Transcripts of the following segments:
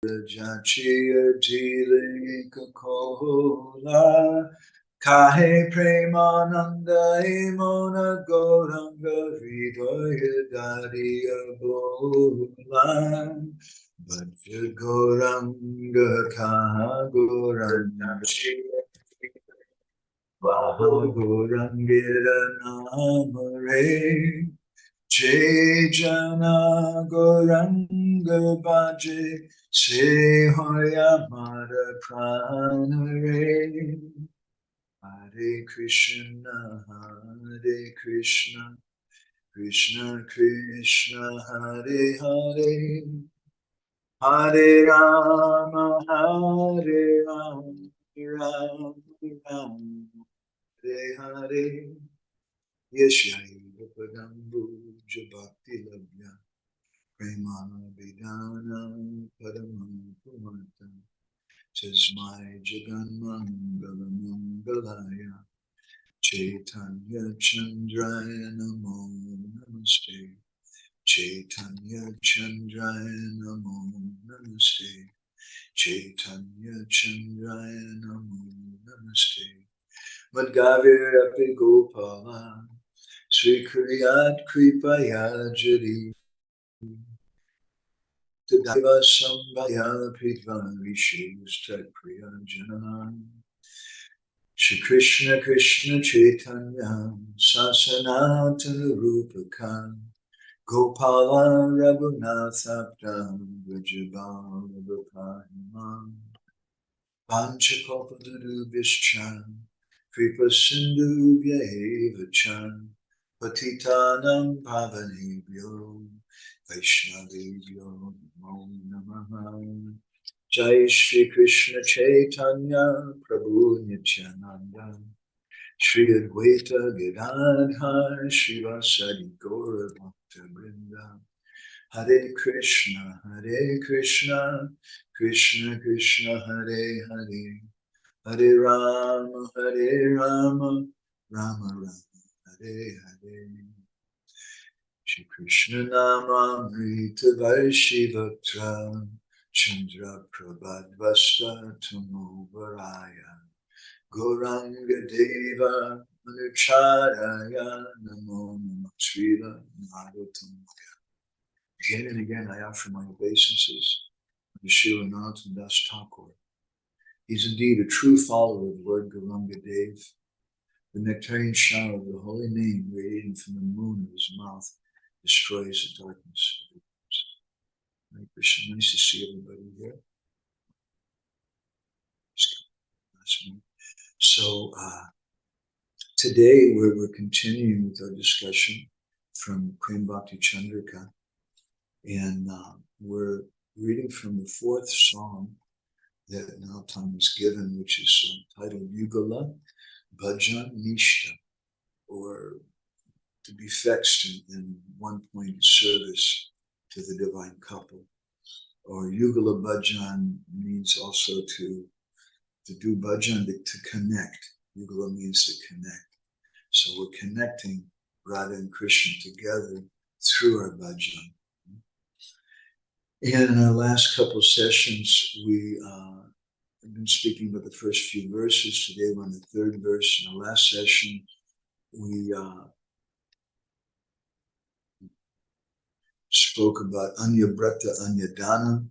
Jachia Jile Kakola Kahe Premananda Emona Goranga Hridaya Dariya Bola Bhajya Goranga Kaha Goranga Vaha Gorangira Namare Jai Jana Goranga Bhaje Se Hoya Mara Pranare Hare Krishna Hare Krishna Krishna Krishna Hare Hare Hare Rama Hare Rama Rama Rama Hare Hare Yeshayva Padambu Jabhakti Labhya Prema-bhakti-candrika Paramahumsam Tasmai Jaganmangalamangalaaya Chaitanya Chandraya Namo Namaste Chaitanya Chandraya Namo Namaste Chaitanya Chandraya Namo Namaste Madhgavir Api Gopala Sri Kriyat Kripaya Jari Tadaiva Sambhaya Pritva Vishustat Priyanjana Shri Krishna Krishna Chaitanya Sasanatana Rupakam Gopala Raghunathabdam Vrajabhavapahimam Panchakopadarubhishchan Kripa Sindhu Vyahevachan Patitanam Pavanebhyo Vaishnavebhyo Namo Namaha Jai Shri Krishna Chaitanya Prabhu Nityananda Shri Advaita Gadadhar Shivasadi Gaura Bhakta Vrinda Hare Krishna Krishna Krishna Hare Hare Hare Rama Rama Rama Hare Hare Shri Krishna Namamrita Vaishivatra Chandra Prabhadvasta Tumo Varaya Gauranga Deva Anucharaya Namo Namo Srila Narottamaya. Again and again I offer my obeisances to Srila Narottam Das Thakur. He's indeed a true follower of Lord Gauranga Dev. The nectarian shower of the holy name radiating from the moon of his mouth destroys the darkness of ignorance. Hare Krishna, nice to see everybody here. So today we're continuing with our discussion from Prema-bhakti-candrika, and we're reading from the fourth song that Narottam was given, which is titled Yugala Bhajan Nishta, or to be fixed in one-pointed service to the divine couple. Or Yugala Bhajan means also to do bhajan, to connect. Yugala means to connect. So we're connecting Radha and Krishna together through our bhajan. And in our last couple sessions, we have been speaking about the first few verses. Today we're on the third verse. In our last session, we spoke about Anya Brata, Anya Dana,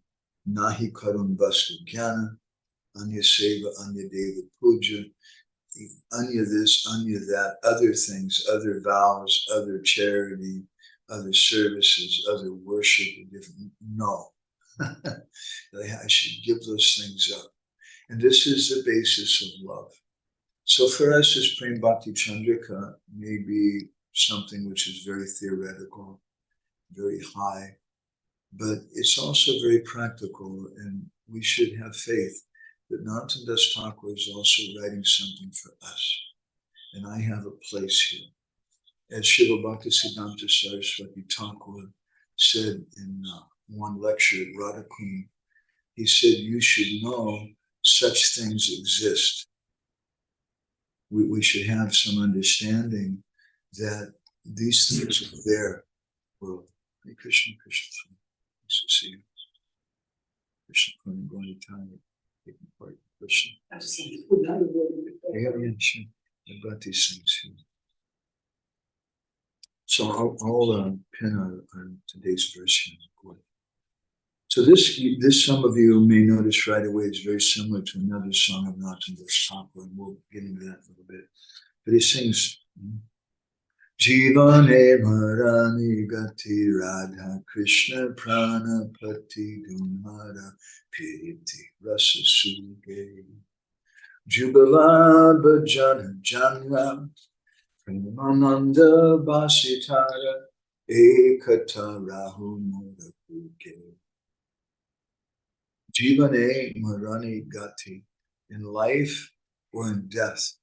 Nahi Karun Vastu Jnana, Anya Seva, Anya Deva Puja, Anya this, Anya that, other things, other vows, other charity, other services, other worship, different. No. I should give those things up. And this is the basis of love. So for us, this Prema-bhakti-candrika may be something which is very theoretical, very high, but it's also very practical, and we should have faith that Narottam Das Thakur is also writing something for us. And I have a place here. As Srila Bhaktisiddhanta Saraswati Thakur said in one lecture at Radhakund, he said, you should know such things exist. We should have some understanding that these things are there. Well, Hare Krishna, Krishna, nice to see you. Krishna Purna going to time, taking part in Krishna. I'm just saying. Yeah, sure. I've got these things here. So I'll pin on today's verse here. So this some of you may notice right away is very similar to another song of Nathandas Thakur, and we'll get into that in a little bit. But he sings, Jivane Marani Gati Radha Krishna Prana Pati Dunhara Piriti Rasa Suge Jubala Bhajana Janra Premananda Basitara Ekata Rahu Murapuke Jivane Marani Gati, in life or in death,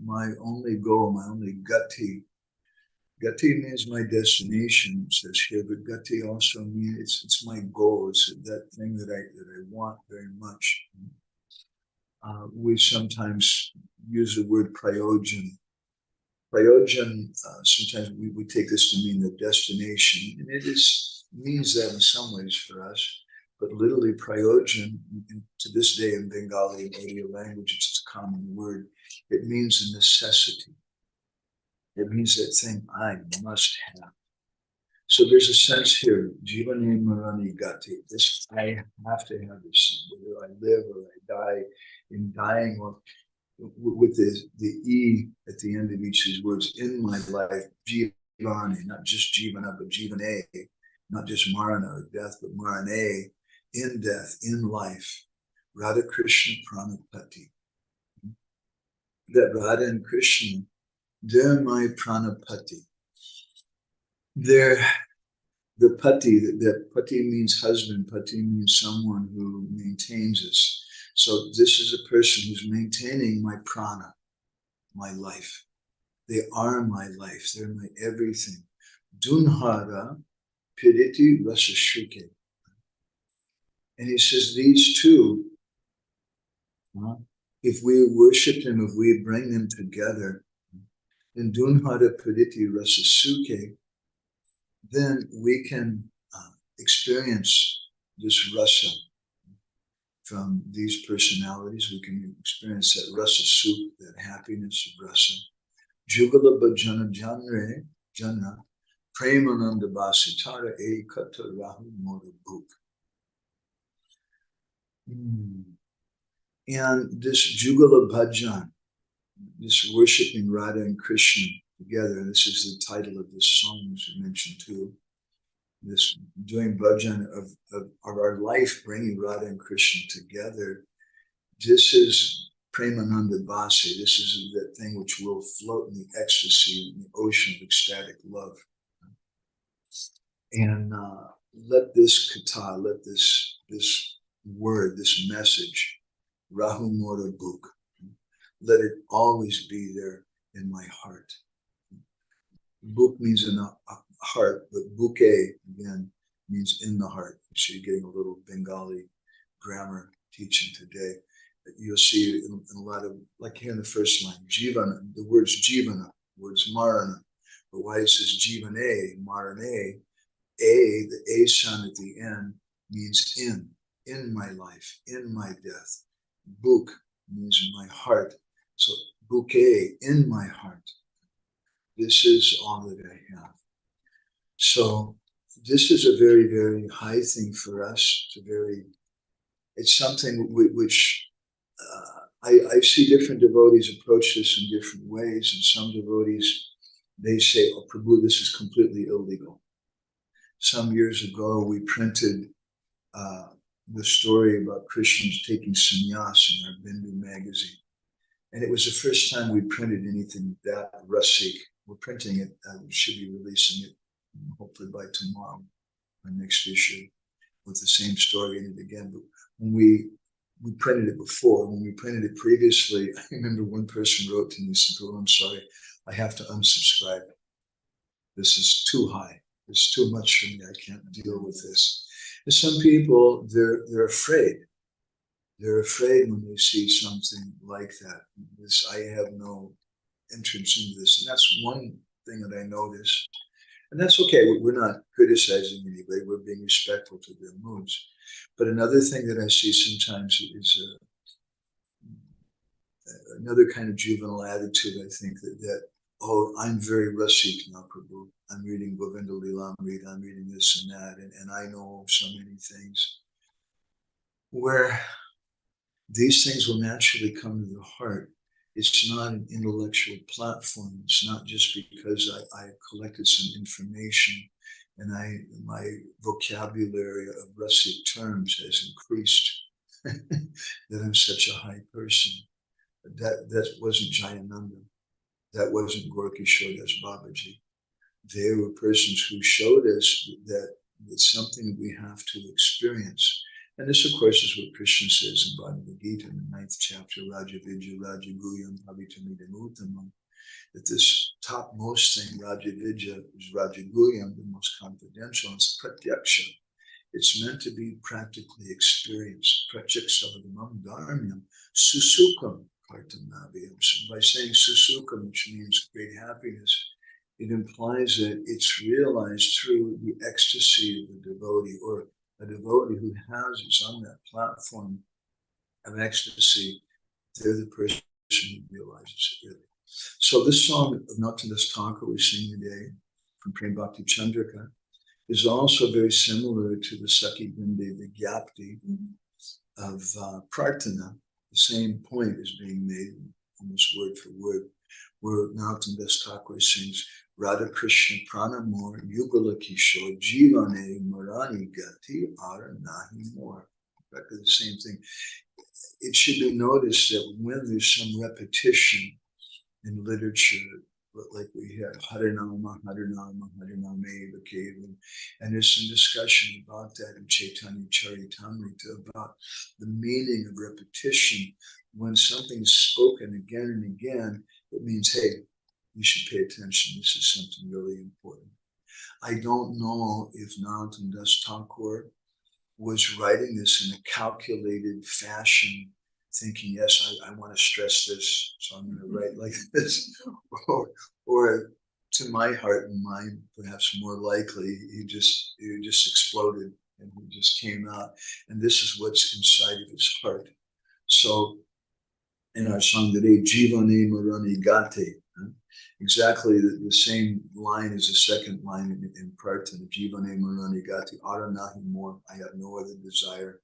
my only goal, my only gati. Gati means my destination, it says here, but gati also means it's my goal. It's that thing that I want very much. We sometimes use the word prayojan. Prayojan, sometimes we take this to mean the destination, and it means that in some ways for us. But literally, prayojan, to this day in Bengali and Odia language, it's a common word. It means a necessity. It means that thing I must have. So there's a sense here, Jivane Marani Gati. This I have to have this, whether I live or I die. In dying, or with the E at the end of each of these words, in my life, Jivane, not just Jivana, but Jivane, not just Marana or death, but Marane, in death, in life, Radha Krishna Pranapati. That Radha and Krishna, they're my Pranapati. They're the Pati, that Pati means husband, Pati means someone who maintains us. So this is a person who's maintaining my prana, my life. They are my life. They're my everything. Dunhara Piriti Rasashuke. And he says these two, if we worship him, if we bring them together, in Dunhara Piriti Rasasuke, then we can experience this rasa from these personalities. We can experience that rasa sukh, that happiness of rasa. Jugala bhajana jana premananda basitara ekata rahu moda bhuk. And this Jugala bhajan, this worshiping Radha and Krishna together, this is the title of this song, as we mentioned too. This doing bhajan of our life, bringing Radha and Krishna together. This is Premananda Bhasi. This is that thing which will float in the ecstasy, in the ocean of ecstatic love. And let this kata, let this word, this message, Rahu Mora Bhuk, let it always be there in my heart. Bhuk means in a heart, but bouquet, again, means in the heart. So you're getting a little Bengali grammar teaching today. You'll see in a lot of, like here in the first line, jivana, the words jivana, words marana. But why it says jivane, marane, the a sound at the end means in my life, in my death. Bhuk means in my heart. So bouquet, in my heart. This is all that I have. So this is a very, very high thing for us. It's something which I see different devotees approach this in different ways. And some devotees, they say, oh, Prabhu, this is completely illegal. Some years ago, we printed the story about Christians taking sannyas in our Bindu magazine. And it was the first time we printed anything that rasik. We're printing it, we should be releasing it hopefully by tomorrow, our next issue, with the same story in it again. But when we printed it before, when we printed it previously, I remember one person wrote to me and said, oh, I'm sorry, I have to unsubscribe. This is too high. It's too much for me. I can't deal with this. And some people, they're afraid. They're afraid when they see something like that. I have no entrance into this. And that's one thing that I noticed. And that's okay. We're not criticizing anybody. We're being respectful to their moods. But another thing that I see sometimes is another kind of juvenile attitude, I think, that oh, I'm very Rasik now, Prabhu. I'm reading Govinda Lila, I'm reading this and that, and I know so many things. Where these things will naturally come to the heart. It's not an intellectual platform. It's not just because I collected some information and my vocabulary of Rasik terms has increased that I'm such a high person. That wasn't Jayananda. That wasn't Gorkishore Das Babaji. They were persons who showed us that it's something that we have to experience. And this, of course, is what Krishna says in Bhagavad Gita in the 9th chapter, Raja Vidya, Raja Guyam, Avitamidam Uttamam, that this topmost thing, Raja Vidya, is Raja Guyam, the most confidential, and it's pratyaksha. It's meant to be practically experienced. Pratyakshavadamam dharmyam, susukam kartanabhyam. So by saying susukam, which means great happiness, it implies that it's realized through the ecstasy of the devotee, or a devotee who is on that platform of ecstasy. They're the person who realizes it really. So this song of Nathanas Thakur we're singing today from Prema-bhakti-candrika is also very similar to the Sakhi Binde Vigyapti of Prarthana. The same point is being made almost word for word, where Nathanas Thakur sings Radha Krishna Pranamor Yugala Kishore Jivane Marani Gati Ara Nahi More. Exactly the same thing. It should be noticed that when there's some repetition in literature, like we have Harinama, Harinama, Harinama, and there's some discussion about that in Chaitanya Charitamrita about the meaning of repetition. When something's spoken again and again, it means, hey, you should pay attention. This is something really important. I don't know if Narottam Thakur was writing this in a calculated fashion, thinking, yes, I want to stress this, so I'm going to write like this. Or to my heart and mind, perhaps more likely, he just exploded and he just came out. And this is what's inside of his heart. So in our song today, Jivane Marani Gate, exactly the same line as the second line in Prarthana, Jivane Marani Gati, Ara Nahi More, I have no other desire.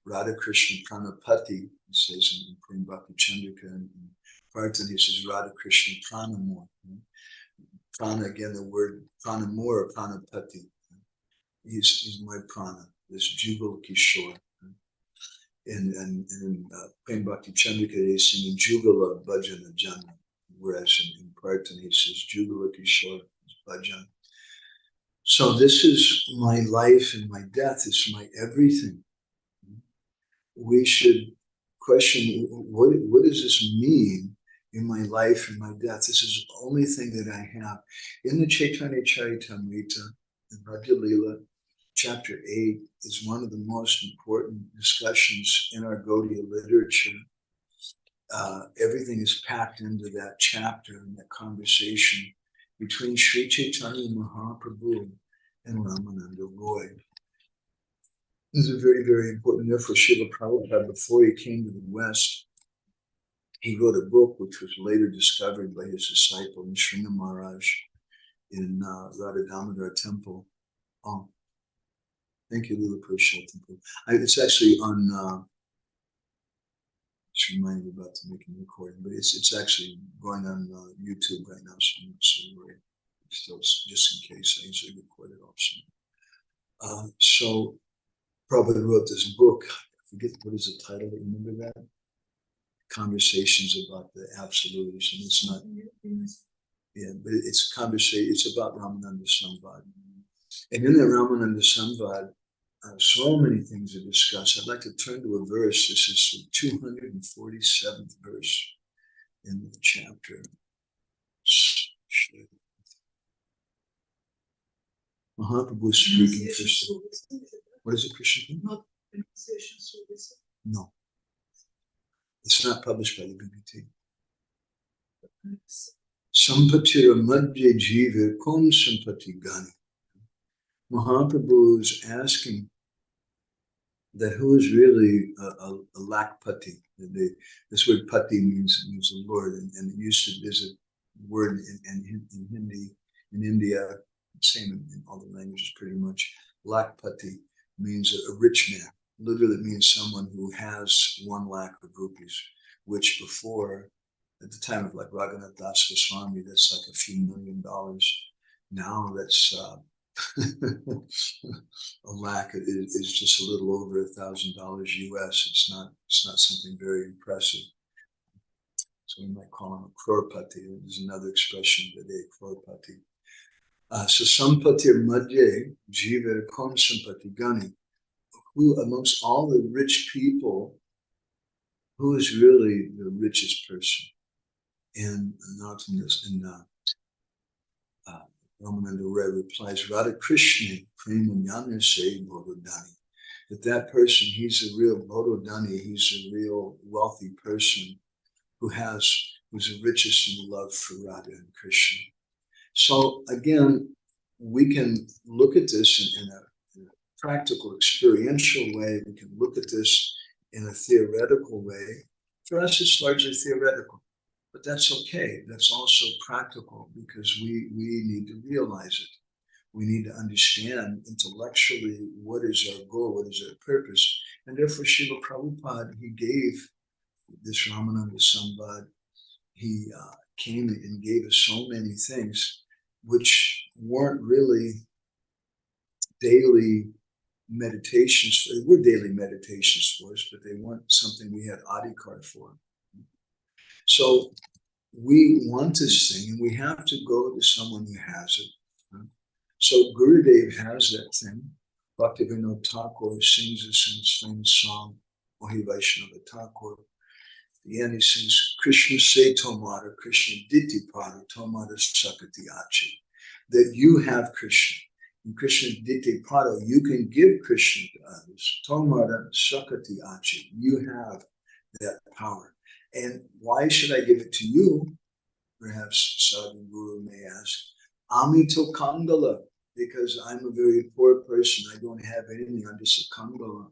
Radha Krishna Pranapati, he says in Prema-bhakti-candrika, and in Prarthana, he says Radha Krishna Pranamor. Prana, again, the word Pranamor or Pranapati. He's my prana, this Jugal Kishore. And in Prema-bhakti-candrika, they sing Jugala Bhajana Jana. Whereas in Prarthana, he says, Jugala Kishore Bhajan. So this is my life and my death. It's my everything. We should question, what does this mean in my life and my death? This is the only thing that I have. In the Chaitanya Charitamrita, in Radha Lila, chapter 8 is one of the most important discussions in our Gaudiya literature. Everything is packed into that chapter and that conversation between Sri Chaitanya Mahaprabhu and Ramananda Roy. This is very, very important. Therefore, Srila Prabhupada, before he came to the West, he wrote a book which was later discovered by his disciple Sringa Maharaj in Radha Damodar Temple. Oh, thank you, Lila Purushottam. It's actually on. Just reminded me about to make a recording, but it's actually going on YouTube right now, so we're still just in case. I usually record it also. So Prabhupada wrote this book. I forget what is the title. Remember that? Conversations about the absolutism. It's not. Yeah, but it's a conversation. It's about Ramananda Samvad, and in the Ramananda Samvad, so many things are discussed. I'd like to turn to a verse. This is the 247th verse in the chapter. Mahaprabhu is speaking first. What is it, Krishna? No. It's not published by the BBT. Sampatira madhya jiva kom sampati gani. Mahaprabhu is asking that who is really a lakpati. This word pati means the Lord, and it used to, there's a word in Hindi, in India, same in all the languages pretty much. Lakpati means a rich man. Literally, it means someone who has 1 lakh of rupees, which before, at the time of like Raghunath Das Goswami, that's like a few $1 million. Now that's a lakh is just a little over $1,000 US. It's not something very impressive. So we might call him a crorepati. There's another expression today, crorepati. So sampati madhye jiva kom sampati gani. Who amongst all the rich people, who is really the richest person? And not in this, Ramananda Ray replies, Radha Krishna Prema-bhakti-candrika say Bodhodani. That person, he's a real Bodhodani, he's a real wealthy person who's the richest in love for Radha and Krishna. So again, we can look at this in a practical, experiential way. We can look at this in a theoretical way. For us, it's largely theoretical. But that's okay. That's also practical because we need to realize it. We need to understand intellectually what is our goal, what is our purpose. And therefore, Srila Prabhupada, he gave this Ramananda Sambad, he came and gave us so many things which weren't really daily meditations. They were daily meditations for us, but they weren't something we had adhikar for. So we want this thing, and we have to go to someone who has it. So Gurudev has that thing. Bhaktivinoda Thakur sings this in his famous song, Mohi Vaishnava Thakur. At the end he sings, Krishna se tomara, Krishna diti para, tomara sakati achi. That you have Krishna. And Krishna diti para, you can give Krishna to others. Tomara sakati achi, you have that power. And why should I give it to you? Perhaps Sadhu Guru may ask. Amito Kangala, because I'm a very poor person. I don't have anything. I'm just a Kangala.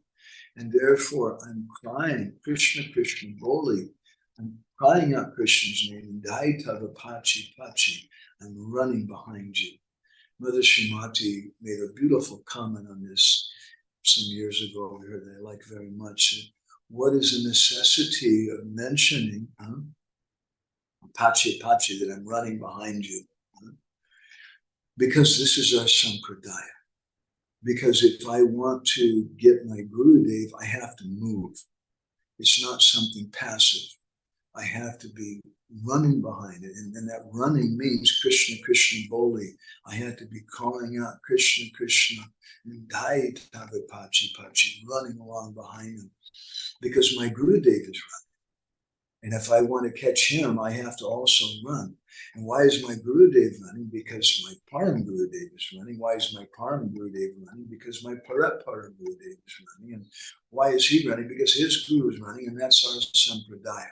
And therefore, I'm crying, Krishna, Krishna, Boli. I'm crying out Krishna's name. Daitava Pachi Pachi. I'm running behind you. Mother Srimati made a beautiful comment on this some years ago. We heard that I like very much. What is the necessity of mentioning Pachi Pachi, that I'm running behind you? Because this is our Sampradaya. Because if I want to get my Gurudev, I have to move. It's not something passive. I have to be running behind it. And that running means Krishna, Krishna, Boli. I have to be calling out Krishna, Krishna, and Dai Tava Pachi Pachi, running along behind him. Because my Gurudev is running. And if I want to catch him, I have to also run. And why is my Gurudev running? Because my Param Gurudev is running. Why is my Param Gurudev running? Because my Param Gurudev is running. And why is he running? Because his Guru is running, and that's our Sampradaya.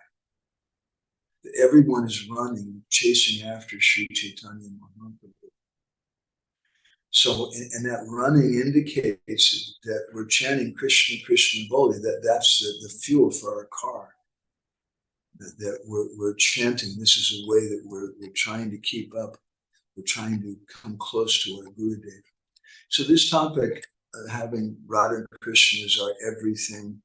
Everyone is running, chasing after Sri Chaitanya Mahaprabhu. So, and that running indicates that we're chanting Krishna, Krishna, Boli, that's the fuel for our car. That we're chanting. This is a way that we're trying to keep up. We're trying to come close to our Gurudev. So this topic, having Radha and Krishna as our everything.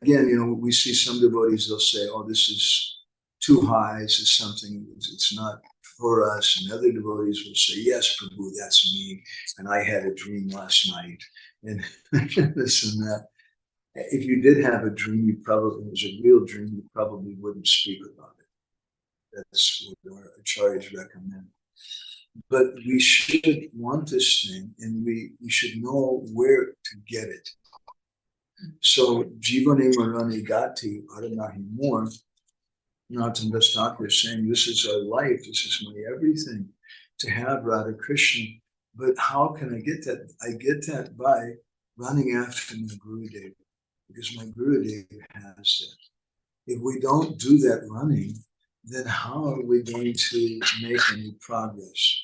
Again, we see some devotees, they'll say, oh, this is too high. This is something, it's not for us. And other devotees will say, yes, Prabhu, that's me. And I had a dream last night. And this and that. If you did have a dream, it was a real dream, you probably wouldn't speak about it. That's what our acharyas recommend. But we should want this thing, and we should know where to get it. So, Jivane Marani Gati Adanahi More, Narottam Das Thakur is saying, this is our life, this is my everything, to have Radha Krishna. But how can I get that? I get that by running after my Gurudev, because my Gurudev has that. If we don't do that running, then how are we going to make any progress?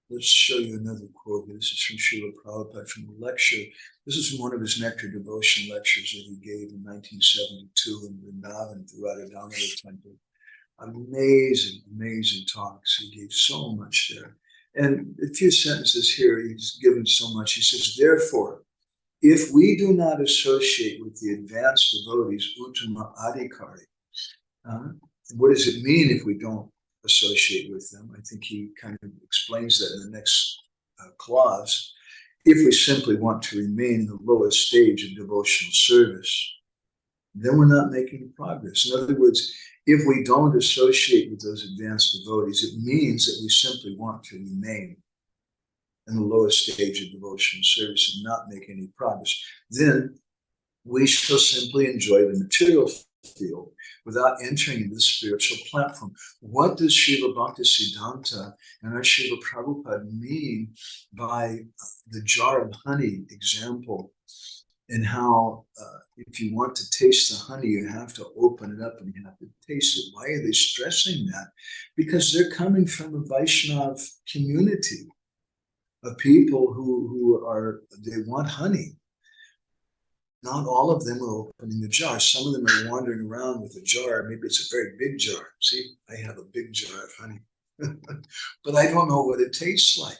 Let's show you another quote. This is from Srila Prabhupada from a lecture. This is from one of his Nectar Devotion lectures that he gave in 1972 in Vrindavan throughout a Damodar temple. Amazing, amazing talks. He gave so much there. And a few sentences here, he's given so much. He says, therefore, if we do not associate with the advanced devotees, Uttama Adhikari, what does it mean if we don't associate with them? I think he kind of explains that in the next clause. If we simply want to remain in the lowest stage of devotional service, then we're not making progress. In other words, if we don't associate with those advanced devotees, it means that we simply want to remain in the lowest stage of devotional service and not make any progress. Then we shall simply enjoy the material field without entering into the spiritual platform. What does Srila Bhakti-siddhanta and our Srila Prabhupada mean by the jar of honey example, and how if you want to taste the honey, you have to open it up and you have to taste it? Why are they stressing that? Because they're coming from a Vaishnava community of people who they want honey. Not all of them are opening the jar. Some of them are wandering around with a jar. Maybe it's a very big jar. See, I have a big jar of honey, but I don't know what it tastes like.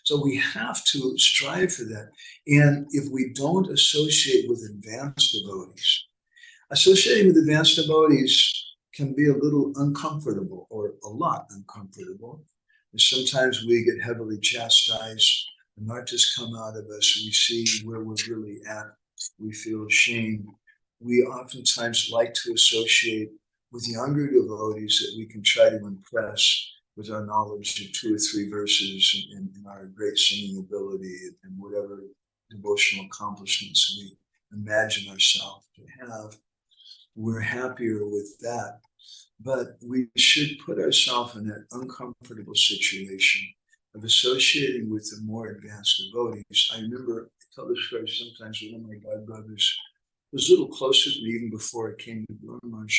So we have to strive for that. And if we don't associate with advanced devotees, associating with advanced devotees can be a little uncomfortable or a lot uncomfortable. And sometimes we get heavily chastised. The martyrs come out of us. We see where we're really at. We feel ashamed. We oftentimes like to associate with younger devotees that we can try to impress with our knowledge of 2 or 3 verses and our great singing ability and whatever devotional accomplishments we imagine ourselves to have. We're happier with that. But we should put ourselves in that uncomfortable situation of associating with the more advanced devotees. I remember, I tell this story sometimes, one of my godbrothers was a little closer to me even before I came to Guru Maharaj.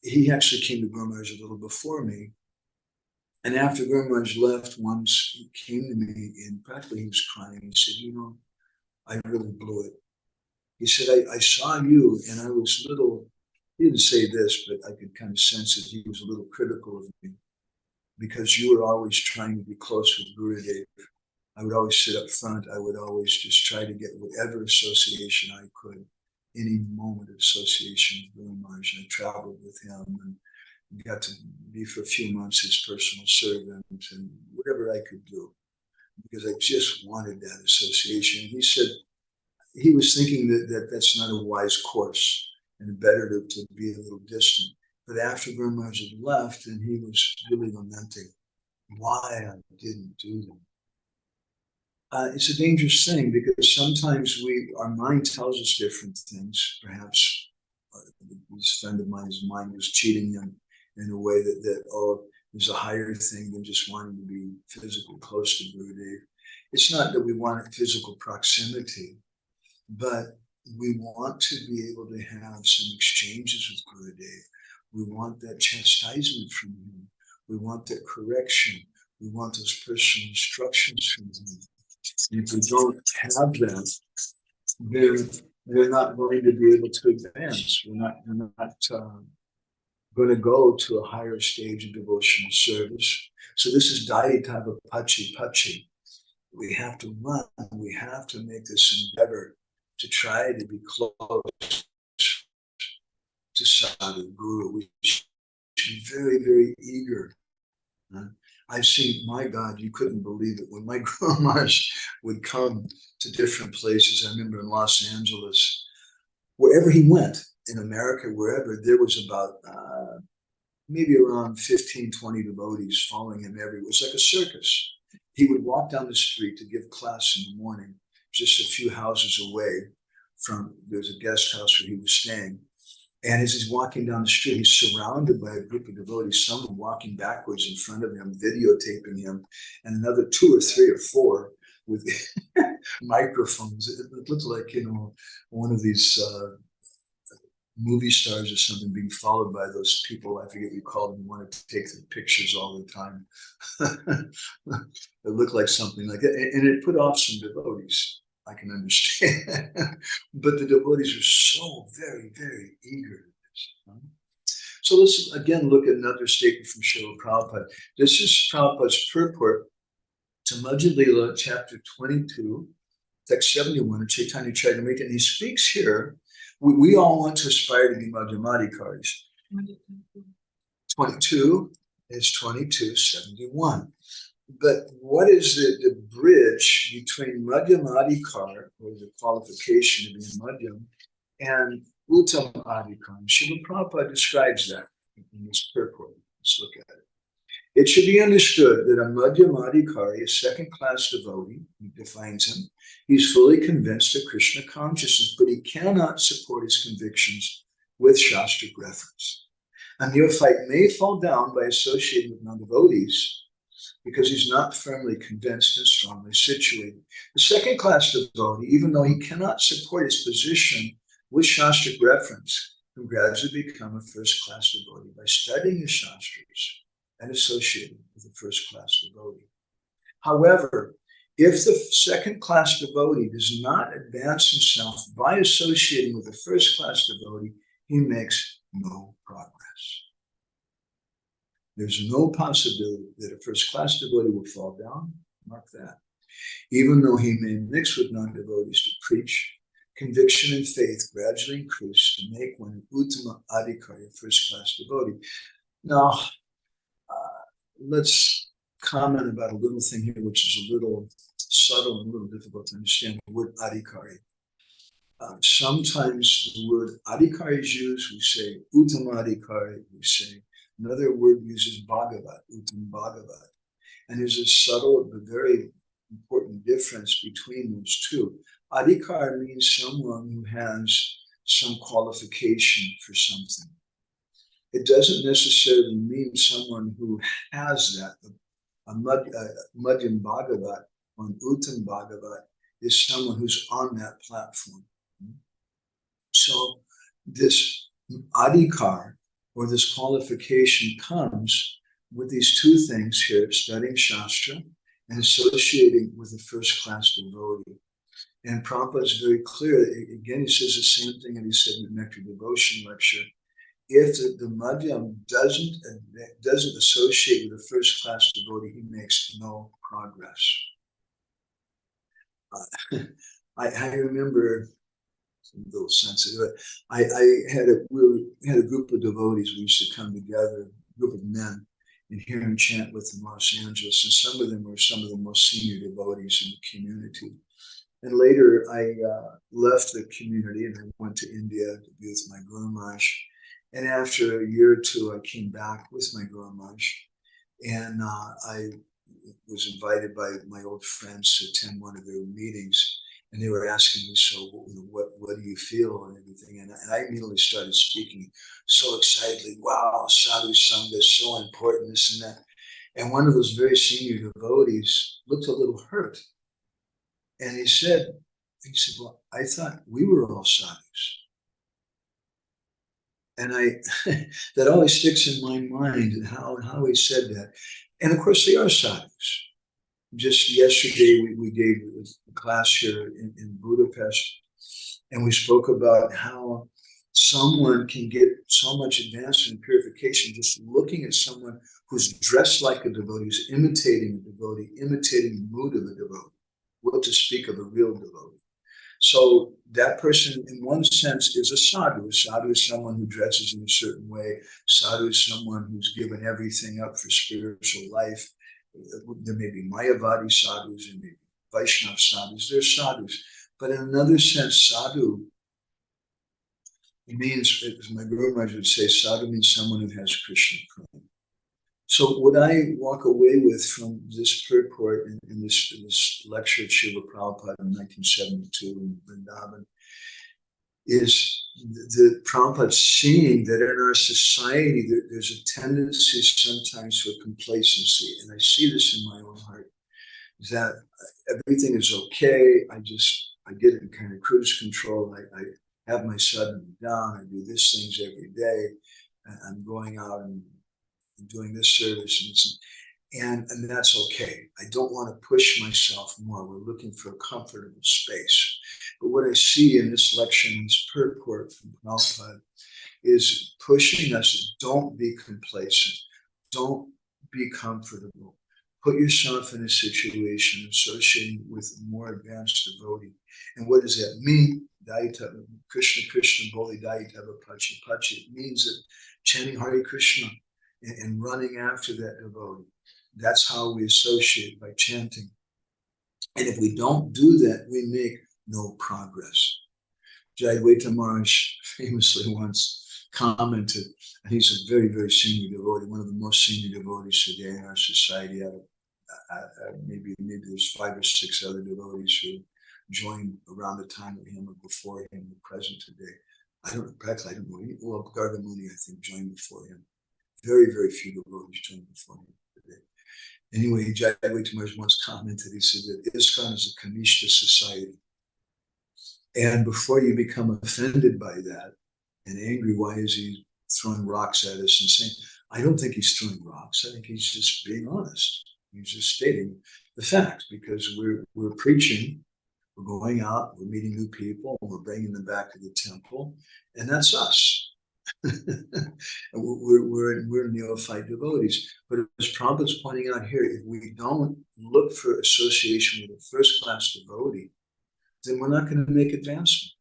He actually came to Guru Maharaj a little before me. And after Guru Maharaj left, once he came to me and practically he was crying. He said, you know, I really blew it. He said, I saw you and I was a little, he didn't say this, but I could kind of sense that he was a little critical of me because you were always trying to be close with Gurudev. I would always sit up front. I would always just try to get whatever association I could, any moment of association with Guru Maharaj. And I traveled with him and got to be for a few months his personal servant and whatever I could do because I just wanted that association. And he said he was thinking that that's not a wise course and better to be a little distant. But after Guru Maharaj had left, and he was really lamenting why I didn't do that. It's a dangerous thing because sometimes our mind tells us different things. Perhaps this friend of mine's mind was cheating him in a way that there's a higher thing than just wanting to be physically close to Gurudev. It's not that we want physical proximity, but we want to be able to have some exchanges with Gurudev. We want that chastisement from him. We want that correction. We want those personal instructions from him. And if we don't have that, then we're not going to be able to advance. We're not going to go to a higher stage of devotional service. So this is Daitava Pachi Pachi. We have to run. We have to make this endeavor to try to be close to Sadhu Guru. We should be very, very eager. I've seen, my God, you couldn't believe it. When my Guru Maharaj would come to different places, I remember in Los Angeles, wherever he went, in America, wherever, there was about maybe around 15, 20 devotees following him everywhere. It was like a circus. He would walk down the street to give class in the morning, just a few houses away from, there's a guest house where he was staying. And as he's walking down the street, he's surrounded by a group of devotees, some of them walking backwards in front of him, videotaping him, and another 2 or 3 or 4 with microphones. It looked like, one of these movie stars or something being followed by those people, I forget what you call them, who want to take the pictures all the time. It looked like something like that. And it put off some devotees, I can understand. But the devotees are so very, very eager to this. So let's again look at another statement from Srila Prabhupada. This is Prabhupada's purport to Madhya Lila, chapter 22, text 71 of Chaitanya Charitamrita. And he speaks here, we all want to aspire to be Madhyamadikaris. 22 is 2271. But what is the bridge between Madhyamadikar, or the qualification to be Madhyam, and Uttam Adhikar? Srila Prabhupada describes that in his purport. Let's look at it. It should be understood that a Madhyamadikari, a second-class devotee, he defines him, he's fully convinced of Krishna consciousness, but he cannot support his convictions with Shastric reference. A neophyte may fall down by associating with non-devotees because he's not firmly convinced and strongly situated. The second-class devotee, even though he cannot support his position with Shastric reference, can gradually become a first-class devotee by studying the Shastras and associating with a first-class devotee. However, if the second-class devotee does not advance himself by associating with a first-class devotee, he makes no progress. There's no possibility that a first-class devotee will fall down, mark that. Even though he may mix with non-devotees to preach, conviction and faith gradually increase to make one an Uttama Adhikari, a first-class devotee. Now, let's comment about a little thing here, which is a little subtle and a little difficult to understand, the word Adhikari. Sometimes the word Adhikari is used, we say Uttama Adhikari, we say another word uses Bhagavat, Uttam Bhagavat. And there's a subtle but very important difference between those two. Adhikar means someone who has some qualification for something. It doesn't necessarily mean someone who has that. A Madhyam Bhagavat or an Uttam Bhagavat is someone who's on that platform. So this Adhikar, or this qualification, comes with these two things here, studying Shastra and associating with a first-class devotee. And Prabhupada is very clear. Again, he says the same thing that he said in the Nectar Devotion lecture. If the Madhyam doesn't associate with a first-class devotee, he makes no progress. I remember, I'm a little sensitive, I had a group of devotees. We used to come together, a group of men, and hear him chant with in Los Angeles. And some of them were some of the most senior devotees in the community. And later I left the community and I went to India to be with my Guru Maharaj. And after a year or two, I came back with my Guru Maharaj, and I was invited by my old friends to attend one of their meetings. And they were asking me, so what do you feel and everything? And I immediately started speaking so excitedly. Wow, Sadhu Sangha is so important, this and that. And one of those very senior devotees looked a little hurt. And he said, well, I thought we were all sadhus. And that always sticks in my mind, how he said that. And of course, they are sadhus. Just yesterday, we gave a class here in Budapest, and we spoke about how someone can get so much advancement and purification just looking at someone who's dressed like a devotee, who's imitating a devotee, imitating the mood of a devotee. What to speak of a real devotee. So that person, in one sense, is a sadhu. A sadhu is someone who dresses in a certain way. Sadhu is someone who's given everything up for spiritual life. There may be Mayavadi sadhus, there may be Vaishnava sadhus. They're sadhus. But in another sense, sadhu means, as my Guru Maharaj would say, sadhu means someone who has Krishna prema. So what I walk away with from this purport in this lecture at Srila Prabhupada in 1972 in Vrindavan is the Prabhupada seeing that in our society there's a tendency sometimes for complacency. And I see this in my own heart, that everything is okay. I get in kind of cruise control. have my sadhana down. I do these things every day. I'm going out and doing this service, and that's okay. I don't want to push myself more. We're looking for a comfortable space. But what I see in this lecture, in this purport from Prabhupada, is pushing us, don't be complacent. Don't be comfortable. Put yourself in a situation associating with a more advanced devotee. And what does that mean? Krishna, Krishna, Boli, Daitava, Pachi, Pachi. It means that chanting Hare Krishna and running after that devotee. That's how we associate, by chanting. And if we don't do that, we make no progress. Jayadvaita Maharaj famously once commented, and he's a very, very senior devotee, one of the most senior devotees today in our society. Maybe there's 5 or 6 other devotees who joined around the time of him or before him, and present today. I don't know. Well, Gargamuni, I think, joined before him. Very, very few devotees joined before him today. Anyway, Jayadvaita Maharaj once commented, he said that ISKCON is a Kanishta society. And before you become offended by that and angry, why is he throwing rocks at us and saying, I don't think he's throwing rocks. I think he's just being honest. He's just stating the facts, because we're preaching, we're going out, we're meeting new people, we're bringing them back to the temple, and that's us. we're neophyte devotees. But as Prabhupada's pointing out here, if we don't look for association with a first-class devotee, then we're not going to make advancement.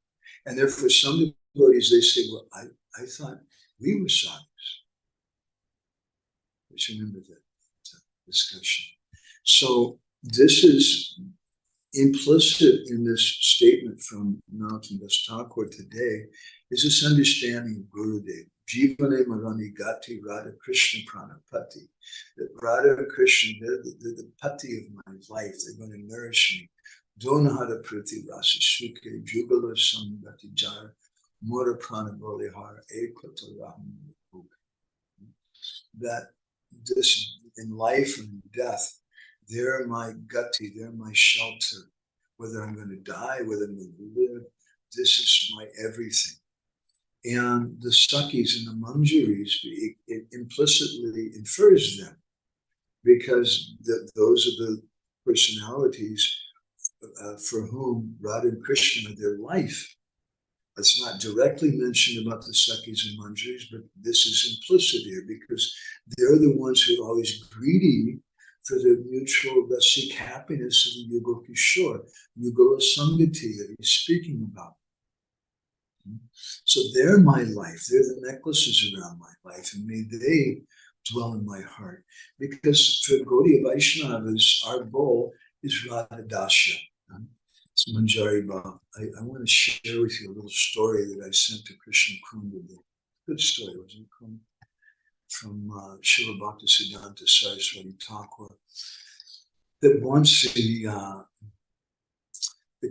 And therefore, some devotees, they say, well, I thought we were sadhus. Let's remember that discussion. So this is implicit in this statement from Narottam Das Thakur today, is this understanding of Gurudev. Jivane Marani Gati Radha Krishna Pranapati. That Radha and Krishna, they're the pati of my life. They're going to nourish me. Donahara Priti Rasa Suke Jugala Samgati Jara Mura Prana Bolihara Ekata Raham. That this in life and in death, they're my gati, they're my shelter. Whether I'm going to die, whether I'm going to live, this is my everything. And the Sakis and the Manjaris, it implicitly infers them, because those are the personalities for whom Radha and Krishna are their life. It's not directly mentioned about the Sakis and Manjaris, but this is implicit here, because they're the ones who are always greedy for the mutual rasic happiness of the Yugal Kishore, Yugala Sangati that he's speaking about. So they're my life. They're the necklaces around my life, and may they dwell in my heart. Because for Gaudiya Vaishnavas, our goal is Radha Dasya. It's Manjari Bhav. I want to share with you a little story that I sent to Krishna Kunda. Good story, wasn't it, Kunda? From Srila Bhaktisiddhanta Saraswati Thakur. That once the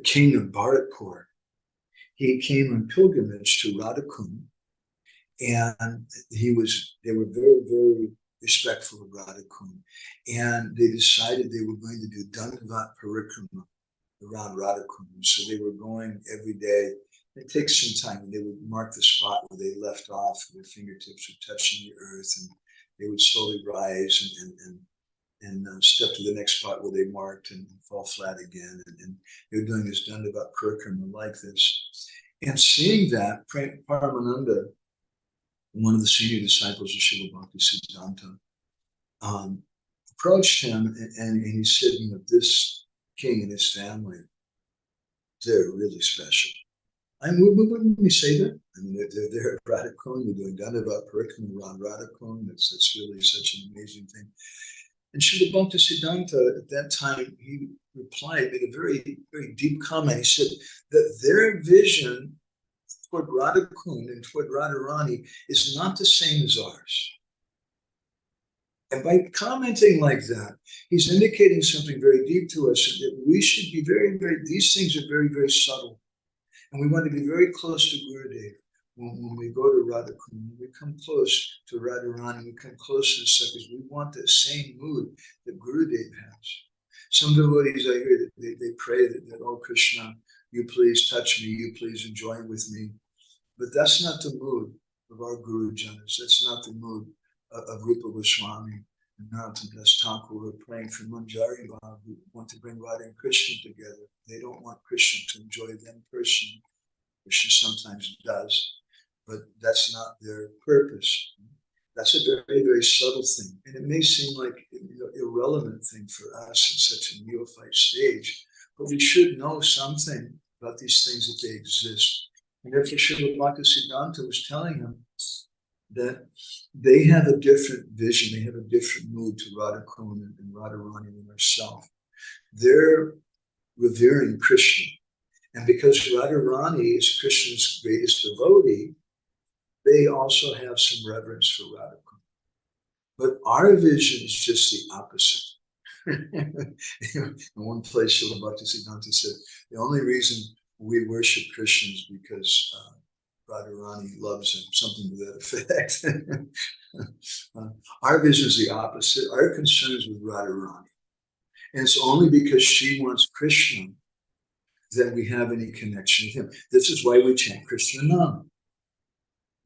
king of Bharatpur, he came on pilgrimage to Radhakund, and they were very, very respectful of Radhakund, and they decided they were going to do Dandavat Parikrama around Radhakund. So they were going every day. It takes some time, and they would mark the spot where they left off. Their fingertips were touching the earth, and they would slowly rise and step to the next spot where they marked and fall flat again. And they were doing this Dandavat Parikrama like this. And seeing that, Paramananda, one of the senior disciples of Srila Bhaktisiddhanta, approached him, and he said, this king and his family, they're really special. Wouldn't we say that? I mean, they're there at Radhakund, they're doing Dandavat Parikrama around Radhakund. That's really such an amazing thing. And Srila Bhaktisiddhanta, at that time, he replied, made a very, very deep comment. He said that their vision toward Radhakund and toward Radharani is not the same as ours. And by commenting like that, he's indicating something very deep to us, that we should be very, very, these things are very, very subtle. And we want to be very close to Gurudev. When we go to Radhakund, when we come close to Radharani, we come close to the Sakis, we want the same mood that Gurudev has. Some devotees, I hear that they pray that, oh Krishna, you please touch me, you please enjoy with me. But that's not the mood of our Guru Janas. That's not the mood of Rupa Goswami and Narottam Das Thakur, who are praying for Manjari Bhav, who want to bring Radha and Krishna together. They don't want Krishna to enjoy them personally. Krishna sometimes does, but that's not their purpose. That's a very, very subtle thing. And it may seem like an irrelevant thing for us at such a neophyte stage, but we should know something about these things that they exist. And therefore, Srila Bhaktisiddhanta was telling him that they have a different vision, they have a different mood to Radha Kundan and Radharani and herself. They're revering Krishna. And because Radharani is Krishna's greatest devotee, they also have some reverence for Radha Kundan. But our vision is just the opposite. In one place, Srila Bhaktisiddhanta said, the only reason we worship Krishna is because Radharani loves him, something to that effect. Our vision is the opposite. Our concern is with Radharani. And it's only because she wants Krishna that we have any connection with him. This is why we chant Krishna Nam.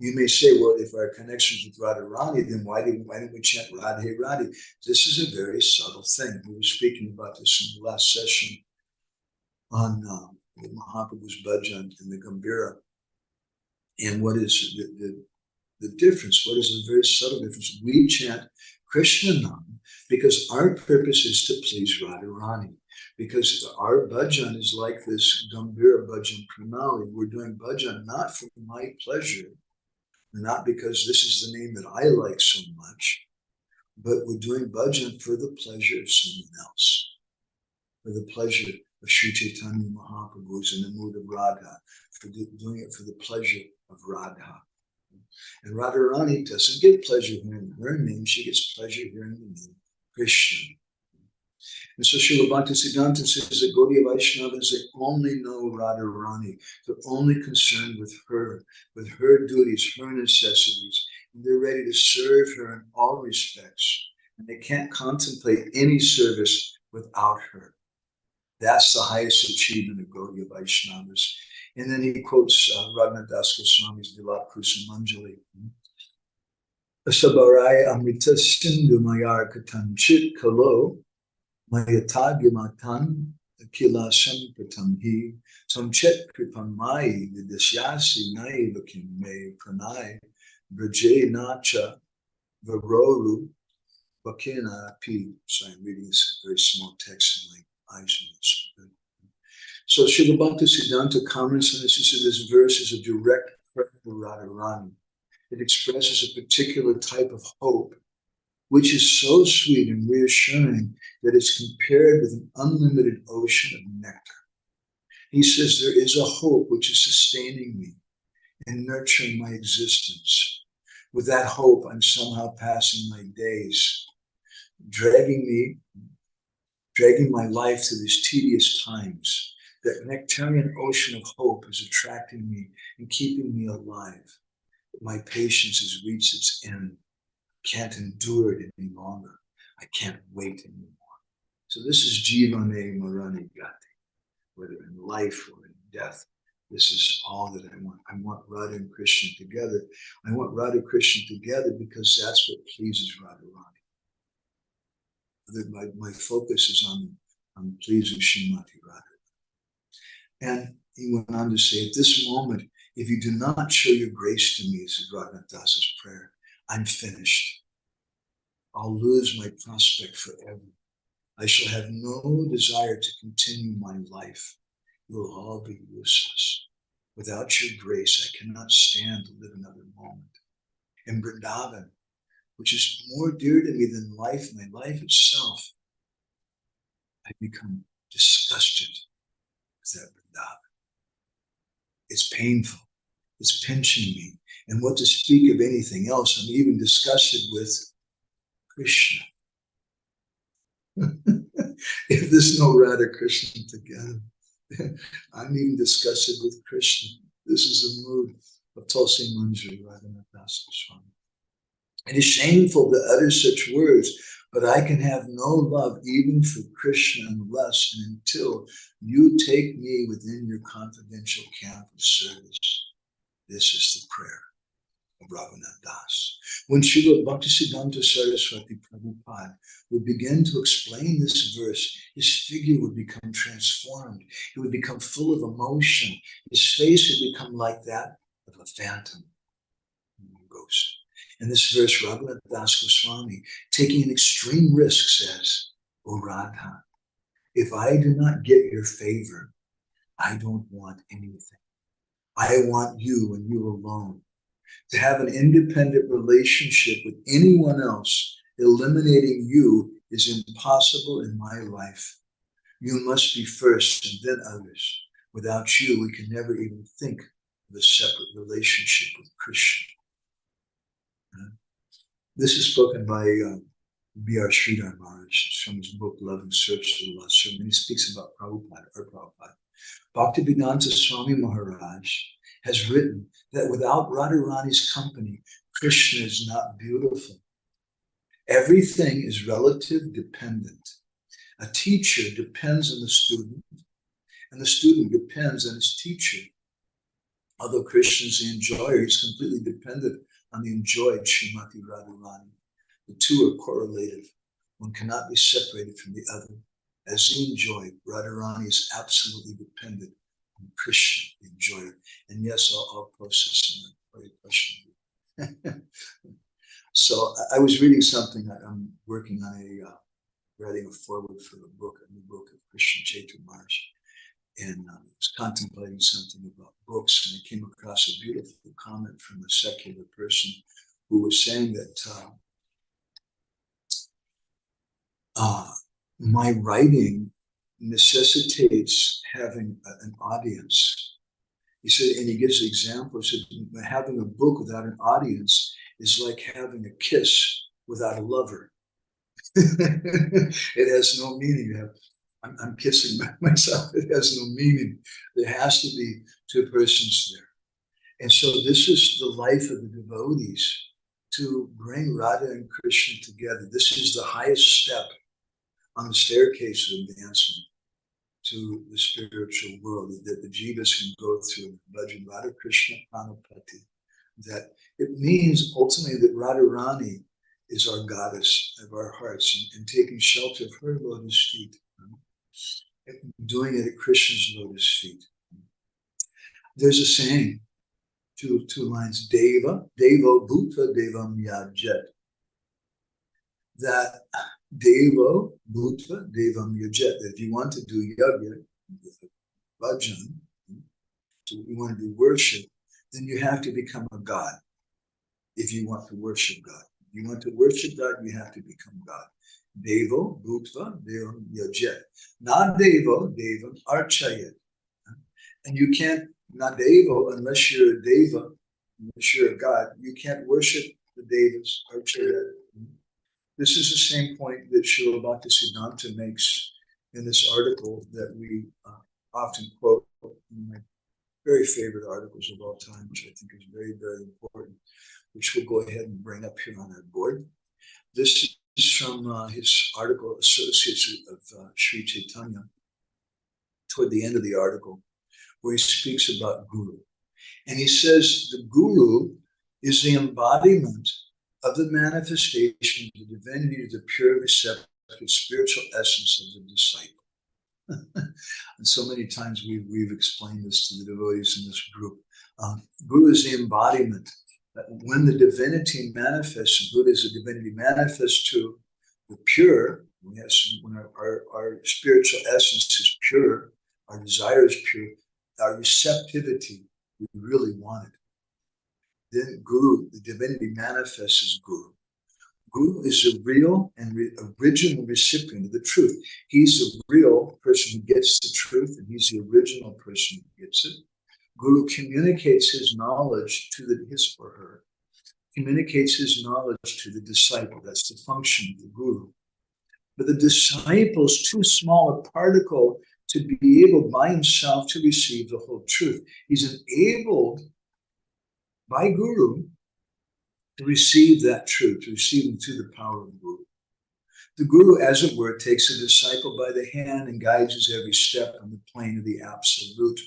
You may say, well, if our connection is with Radharani, then why didn't we chant Radhe Radhe? This is a very subtle thing. We were speaking about this in the last session on the Mahaprabhu's Bhajan and the Gambhira. And what is the difference? What is a very subtle difference? We chant Krishna Nam because our purpose is to please Radharani. Because our bhajan is like this Gambhira bhajan pranali. We're doing bhajan not for my pleasure, not because this is the name that I like so much, but we're doing bhajan for the pleasure of someone else, for the pleasure of Sri Chaitanya Mahaprabhu, who's in the mood of Radha, for doing it for the pleasure of Radha. And Radharani doesn't get pleasure hearing her name, she gets pleasure hearing the name Krishna. And so Srila Bhaktisiddhanta says that Gaudiya Vaishnavas, they only know Radharani. They're only concerned with her duties, her necessities, and they're ready to serve her in all respects. And they can't contemplate any service without her. That's the highest achievement of Gaudiya Vaishnavas. And then he quotes Raghunath Das Goswami's Vilap Kusumanjali. Asabarai Amrita Sindhu Mayar Katanchit Kalo Mayatagyamatan Kila Sampatamhi Samchet Kripamai Vidasyasi Naivakim Me Pranai Braje Nacha Varoru Vakina P. So I'm reading this very small text in my eyes. So Srila Bhaktisiddhanta comments on this. He says this verse is a direct prayer to Radharani. It expresses a particular type of hope, which is so sweet and reassuring that it's compared with an unlimited ocean of nectar. He says there is a hope which is sustaining me and nurturing my existence. With that hope, I'm somehow passing my days, dragging my life through these tedious times. That nectarian ocean of hope is attracting me and keeping me alive. My patience has reached its end. I can't endure it any longer. I can't wait anymore. So this is Jivane Marani Gati, whether in life or in death. This is all that I want. I want Radha and Krishna together. I want Radha and Krishna together because that's what pleases Radharani. My focus is on pleasing Srimati Radha. And he went on to say, at this moment, if you do not show your grace to me, says Raghunath Das's prayer, I'm finished. I'll lose my prospect forever. I shall have no desire to continue my life. It will all be useless. Without your grace, I cannot stand to live another moment. In Vrindavan, which is more dear to me than life, my life itself, I become disgusted with that Vrindavan. It's painful. It's pinching me. And what to speak of anything else, I'm even disgusted with Krishna. If there's no Radha Krishna together, I'm even disgusted with Krishna. This is the mood of Tulsi Manjari, Raghunath Das Goswami. It is shameful to utter such words, but I can have no love even for Krishna unless and until you take me within your confidential camp of service. This is the prayer of Raghunath Das. When Srila Bhaktisiddhanta Saraswati Prabhupada would begin to explain this verse, his figure would become transformed. He would become full of emotion. His face would become like that of a phantom, a ghost. In this verse, Raghunath Das Goswami, taking an extreme risk, says, "O Radha, if I do not get your favor, I don't want anything. I want you and you alone. To have an independent relationship with anyone else, eliminating you, is impossible in my life. You must be first and then others. Without you, we can never even think of a separate relationship with Krishna." This is spoken by B.R. Sridhar Maharaj from his book, Love and Search to the Lost Servant. He speaks about Prabhupada, or Prabhupada. Bhaktivedanta Swami Maharaj has written that without Radharani's company, Krishna is not beautiful. Everything is relative dependent. A teacher depends on the student, and the student depends on his teacher. Although Krishna is the enjoyer, he's completely dependent on the enjoyed Srimati Radharani. The two are correlated. One cannot be separated from the other. As the enjoyed, Radharani is absolutely dependent on Krishna, the enjoyer. And yes, I'll post this in a question. So I was reading something. I'm working on writing a foreword for a new book of Krishna Chaitanya Maharaj. And I was contemplating something about books, and I came across a beautiful comment from a secular person who was saying that my writing necessitates having an audience. He said, and he gives the example, he said, having a book without an audience is like having a kiss without a lover. It has no meaning. I'm kissing myself. It has no meaning. There has to be two persons there. And so this is the life of the devotees, to bring Radha and Krishna together. This is the highest step on the staircase of advancement to the spiritual world, that the jivas can go through Bhajan Radha Krishna Pranapati. That it means ultimately that Radharani is our goddess of our hearts, and taking shelter of her lotus feet, doing it at Krishna's lotus feet. There's a saying, two lines, Deva Bhuta Devam Yajet. That Deva Bhuta Devam Yajet. That if you want to do yajna, bhajan, so you want to do worship, then you have to become a god. If you want to worship God. If you want to worship God, you have to become God. Devo Bhutva Devam Yajet. Not Devo, Devam Archayat. And you can't, not Devo, unless you're a Deva, unless you're a God, you can't worship the Devas, Archayat. This is the same point that Srila Bhaktisiddhanta makes in this article that we often quote, one of my very favorite articles of all time, which I think is very, very important, which we'll go ahead and bring up here on our board. This is from his article, Associates of Sri Chaitanya, toward the end of the article, where he speaks about Guru. And he says the Guru is the embodiment of the manifestation of the divinity of the pure receptive spiritual essence of the disciple. And so many times we've explained this to the devotees in this group. Guru is the embodiment. When the divinity manifests, Buddha is the divinity manifests to the pure, yes, when our spiritual essence is pure, our desire is pure, our receptivity, we really want it. Then Guru, the divinity manifests as Guru. Guru is the real and original recipient of the truth. He's the real person who gets the truth, and he's the original person who gets it. Guru communicates his knowledge to his or her, communicates his knowledge to the disciple. That's the function of the Guru. But the disciple is too small a particle to be able by himself to receive the whole truth. He's enabled by Guru to receive that truth, to receive him through the power of Guru. The Guru, as it were, takes the disciple by the hand and guides his every step on the plane of the absolute.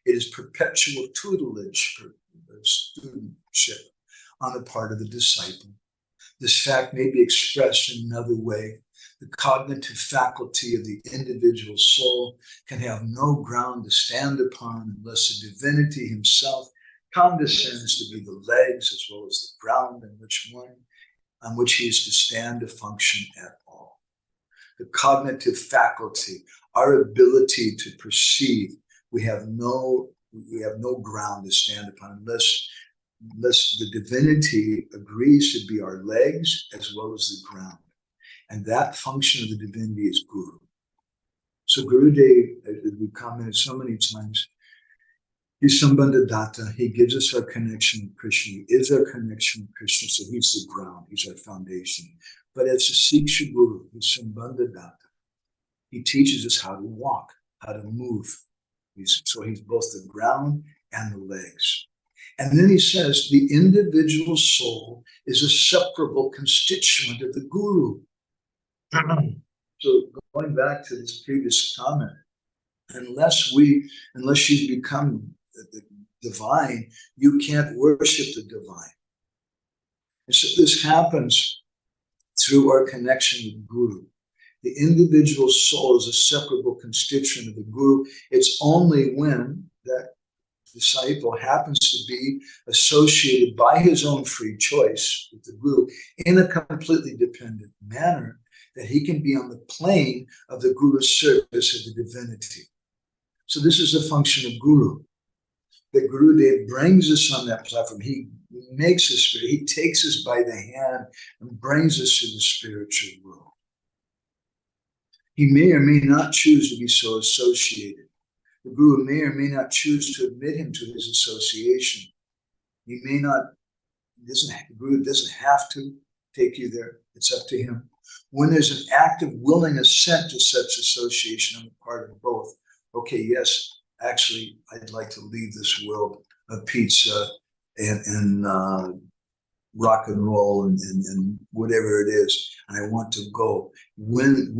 It is perpetual tutelage, studentship on the part of the disciple. This fact may be expressed in another way. The cognitive faculty of the individual soul can have no ground to stand upon unless the divinity himself condescends to be the legs as well as the ground on which he is to stand to function at all. The cognitive faculty, our ability to perceive, we have no ground to stand upon unless the divinity agrees to be our legs as well as the ground. And that function of the divinity is Guru. So Gurudev, as we commented so many times, he's Sambandha Datta. He gives us our connection with Krishna. He is our connection with Krishna, so he's the ground. He's our foundation. But as a Siksha Guru, he's Sambandha Datta. He teaches us how to walk, how to move. So he's both the ground and the legs. And then he says the individual soul is a separable constituent of the Guru. So going back to this previous comment, unless you've become the divine, you can't worship the divine. And so this happens through our connection with Guru. The individual soul is a separable constituent of the Guru. It's only when that disciple happens to be associated by his own free choice with the Guru in a completely dependent manner that he can be on the plane of the Guru's service of the divinity. So this is a function of Guru. That Gurudev brings us on that platform. He makes us spirit. He takes us by the hand and brings us to the spiritual world. He may or may not choose to be so associated. The Guru may or may not choose to admit him to his association. He may not, the Guru doesn't have to take you there. It's up to him. When there's an active willing assent to such association on the part of both, okay, yes, actually, I'd like to leave this world of pizza and rock and roll and whatever it is, and I want to go. When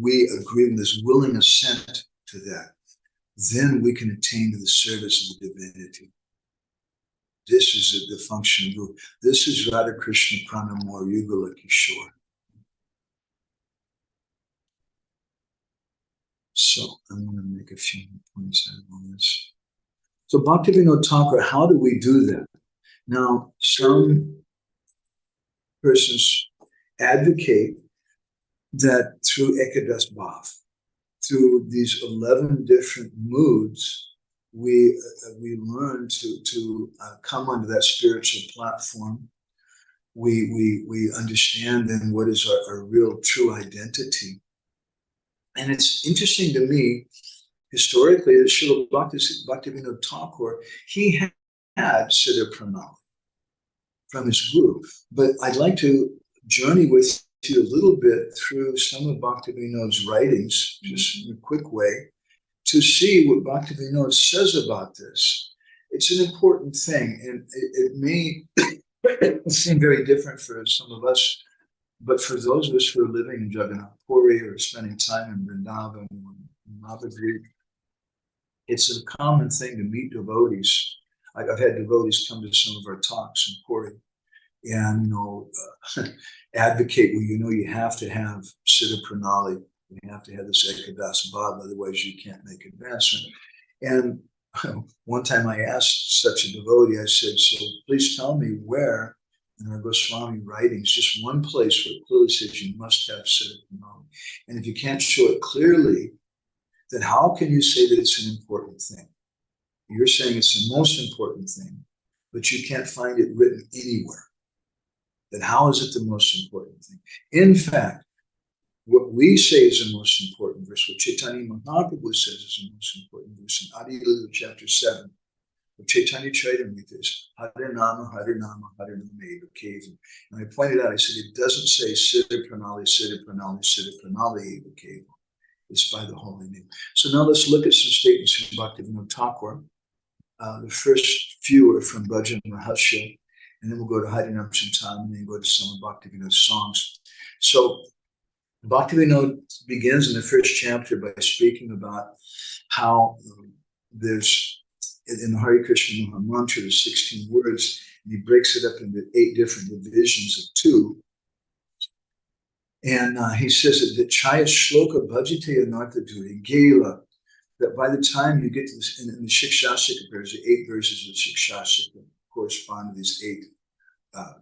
we agree with this willing assent to that, then we can attain to the service of the divinity. This is the function of Guru. This is Radha Krishna Pranamur Yugala Kishore. So I'm going to make a few points out on this. So Bhaktivinoda Thakur, how do we do that? Now, some persons advocate that through Ekadas Bhav, through these 11 different moods, we learn to come onto that spiritual platform. We understand then what is our real true identity. And it's interesting to me, historically, that Srila Bhaktivinoda Thakur, he had Siddha Pranali from his guru. But I'd like to journey with you a little bit through some of Bhaktivinoda's writings, just in a quick way, to see what Bhaktivinoda says about this. It's an important thing, and it may seem very different for some of us, but for those of us who are living in Jagannath Puri or spending time in Vrindavan or Navadvip, it's a common thing to meet devotees. I've had devotees come to some of our talks in Puri and advocate, well, you have to have Siddha Pranali, you have to have this Ekadas Bhav, otherwise you can't make advancement. And one time I asked such a devotee, I said, so please tell me where in our Goswami writings, just one place where it clearly says you must have Siddha Pranali. And if you can't show it clearly, then how can you say that it's an important thing? You're saying it's the most important thing, but you can't find it written anywhere. Then how is it the most important thing? In fact, what we say is the most important verse, what Chaitanya Mahaprabhu says is the most important verse in Adi Lila chapter 7, of Chaitanya Charitamrita is Hare Nama, Hare Nama, Hare Nama Eva Kevam. And I pointed out, I said, it doesn't say Siddha Pranali, Siddha Pranali, Siddha Pranali Eva Kevam. It's by the holy name. So now let's look at some statements from Bhaktivinoda Thakur. The first few are from Bhajan Rahasya, and then we'll go to Harinam Chintamani, and then go to some of Bhaktivinoda's songs. So Bhaktivinoda begins in the first chapter by speaking about how there's in the Hare Krishna Maha Mantra, there's 16 words, and he breaks it up into 8 different divisions of 2. And he says that Chaya Shloka Bhajite Anartha Duri Gela, that by the time you get to this, in the Shikshastika, there's 8 verses of Shikshastika that correspond to these 8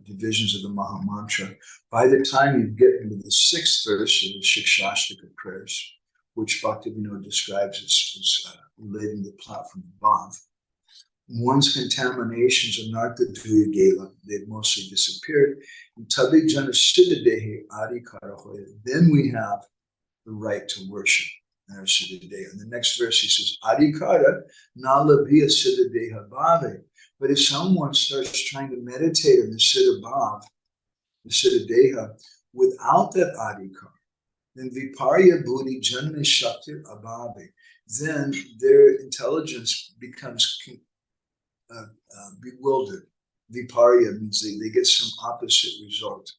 divisions of the Maha Mantra. By the time you get into the 6th verse of the Shikshastika prayers, which Bhaktivinoda describes as relating to the platform above, one's contaminations of Nartha Duri Gela, they've mostly disappeared. Then we have the right to worship in our Siddhadeha. In the next verse, he says, Adhikara nalabhiya Siddhadeha bhave. But if someone starts trying to meditate in the Siddha Bhav, the Siddhadeha, without that Adhikara, then Viparya Buddhi Janma Shakti Abhave, then their intelligence becomes bewildered. Viparya means they get some opposite result.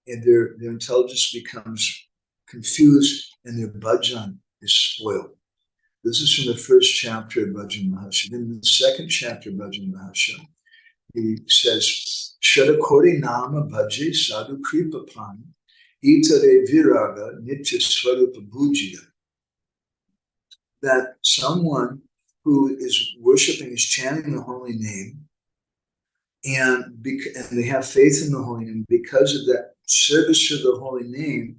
And their intelligence becomes confused and their bhajan is spoiled. This is from the 1st chapter of Bhajan Mahasya. Then in the 2nd chapter of Bhajan Mahasya, he says, Shadakori Nama Bhaji Sadhu Kripapan Itare Viraga Nitya Swarupa Bhujya. That someone who is worshiping, is chanting the holy name, and they have faith in the holy name, because of that service to the holy name,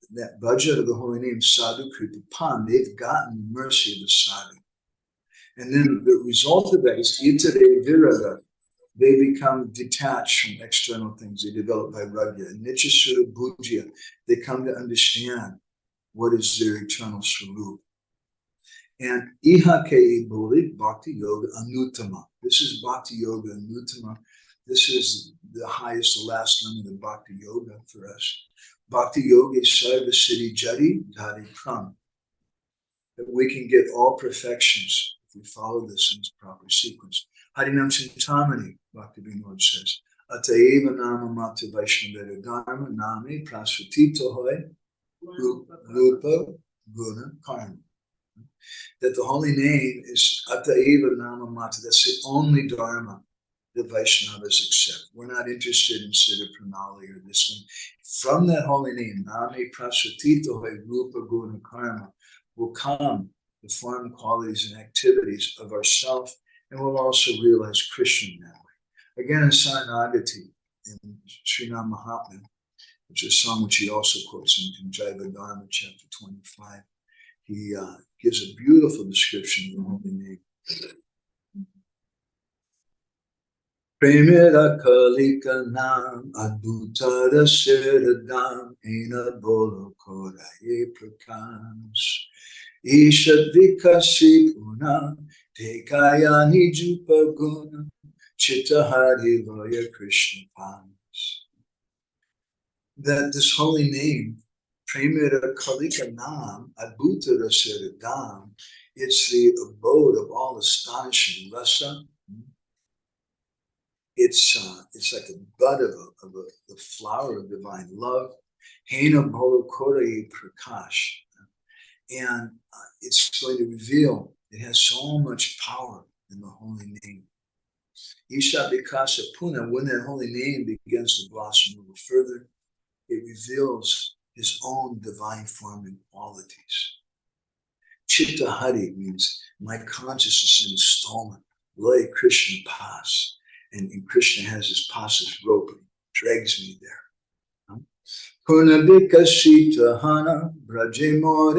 that bhajan of the holy name, sadhu kripapan, they've gotten the mercy of the sadhu. And then the result of that is itare viraga. They become detached from external things. They develop vairagya. Nityasura bhujya. They come to understand what is their eternal swarup. And iha ke boli bhakti yoga anuttama. This is bhakti yoga anuttama. This is the highest, the last limit of bhakti yoga for us. Bhakti yoga sarva siddhi jari dhari pram. That we can get all perfections if we follow this in its proper sequence. Harinam Chintamani, Bhaktivinoda says, Ataeva nama mata vaishnaveda dharma nami prasvatito hoy rupa guna karma. That the holy name is Ataeva nama mata, that's the only dharma that Vaishnavas accept. We're not interested in Siddha Pranali or this thing. From that holy name, nami prasvatito hoy rupa guna karma, will come the form, qualities, and activities of ourself, and we'll also realize Krishna in that way. Again, in Saranagati, in Srinam Mahatmya, which is a song which he also quotes in Jaiva Dharma, chapter 25, he gives a beautiful description of the holy name. Premera kalika nam adbhutara siradam ena bolo koraye prakash Ishad vikasi puna tekaya nijupa guna chittahari loya Krishna panas. That this holy name, Premera kalika nam adbhutara siradam, it's the abode of all astonishing rasa. It's like the bud of the flower of divine love. Hena bolo koraye prakash. And it's going to reveal, it has so much power in the holy name. Isha Vikasa Puna, when that holy name begins to blossom a little further, it reveals his own divine form and qualities. Chitta Hari means my consciousness is stolen. Loy Krishna Pas. And Krishna has his passes rope and drags me there. Kunadika Sita Hana Braje More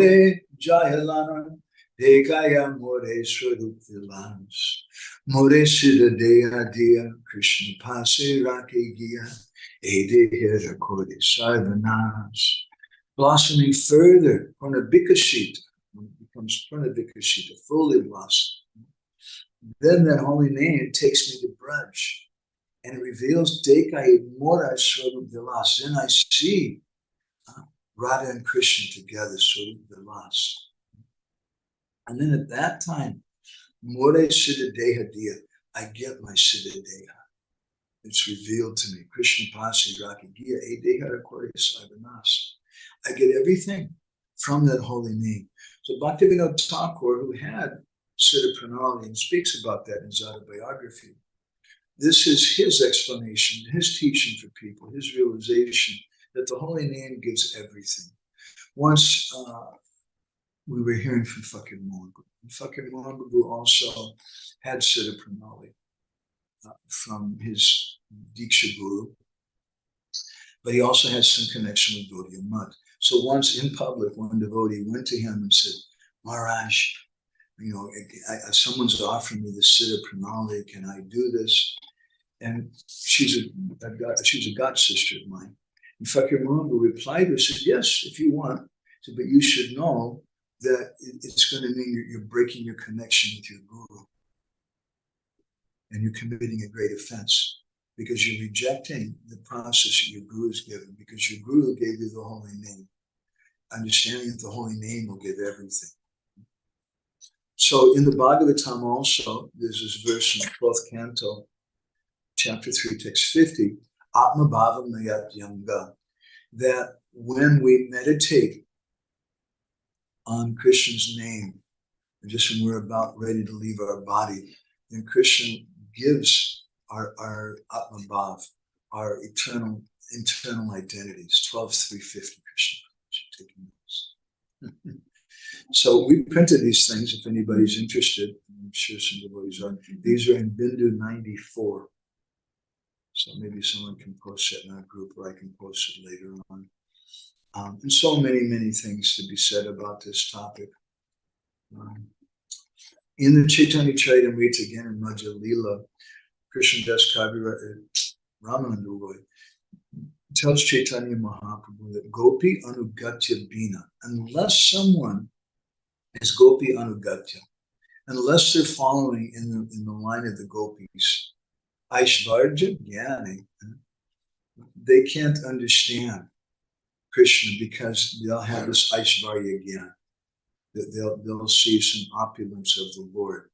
Jayalana Dekaya More Swarup Vilans More Siddha Deya Dia Krishna Pase Rake Gia Ede Hera Kode Sarvanas. Blossoming further, Kunadika Sita, when it becomes Kunadika Sita, fully blossom. Then that holy name takes me to Braj. And it reveals Dekai Mora Swarup Vilas. Then I see Radha and Krishna together, Swarup Vilas. And then at that time, More Siddha Deha Diya, I get my Siddha Deha. It's revealed to me. Krishna Pasi Raki Giya E Deha Rakore Sarvanas. I get everything from that holy name. So Bhaktivinoda Thakur, who had Siddha Pranali and speaks about that in his autobiography. This is his explanation, his teaching for people, his realization that the holy name gives everything. Once we were hearing from Fakir Mohan Guru. Fakir Mohan Guru also had Siddha Pranali from his Diksha Guru, but he also had some connection with Gaudiya Math. So once in public, one devotee went to him and said, Maharaj, you know, someone's offering me the Siddha Pranali, can I do this? And she's a god sister of mine. And Fakir Mohan Guru replied to her, said, yes, if you want, said, but you should know that it's going to mean you're breaking your connection with your guru. And you're committing a great offense because you're rejecting the process that your guru has given, because your guru gave you the holy name. Understanding that the holy name will give everything. So in the Bhagavatam also, there's this verse in the 12th canto, chapter 3, text 50, Atma Bhava Mayat Yanga, that when we meditate on Krishna's name, just when we're about ready to leave our body, then Krishna gives our Atma Bhav, our internal identities, 12.350 Krishna. Taking notes. So we printed these things if anybody's interested. I'm sure some devotees are. These are in Bindu 94. So maybe someone can post it in our group or I can post it later on. And so many things to be said about this topic. In the Chaitanya Charitamrita, again in Madhya Lila, Krishna Das Kaviraj Ramananda Roy tells Chaitanya Mahaprabhu that Gopi Anugatya Bina, unless someone is Gopi Anugatya, unless they're following in the line of the gopis, Aishvarja Jnani, they can't understand Krishna because they'll have this Aishvarya Jnana, that they'll see some opulence of the Lord.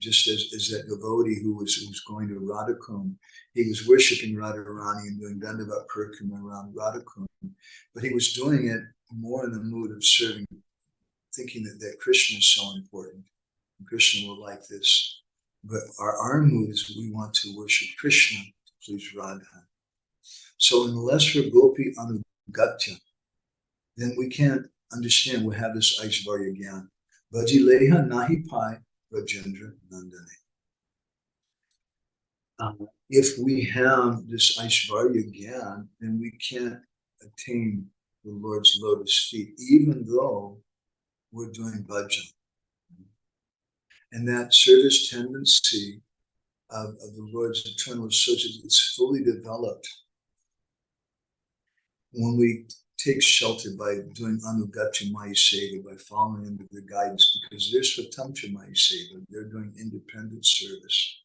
Just as that devotee who was going to Radhakund, he was worshiping Radharani and doing Dandavat Parikrama around Radhakund, but he was doing it more in the mood of serving, thinking that Krishna is so important, and Krishna will like this. But our mood is we want to worship Krishna to please Radha. So unless we're Gopi Anugatya, then we can't understand. We have this Aishvarya Gyan. Vajileha Nahi Pai Rajendra Nandane. If we have this Aishvarya Gyan, then we can't attain the Lord's lotus feet, even though we're doing bhajan. And that service tendency of the Lord's eternal associates is fully developed when we take shelter by doing Anugatya Maya Seva, by following under their guidance, because they're Swatantra Maya Seva, they're doing independent service.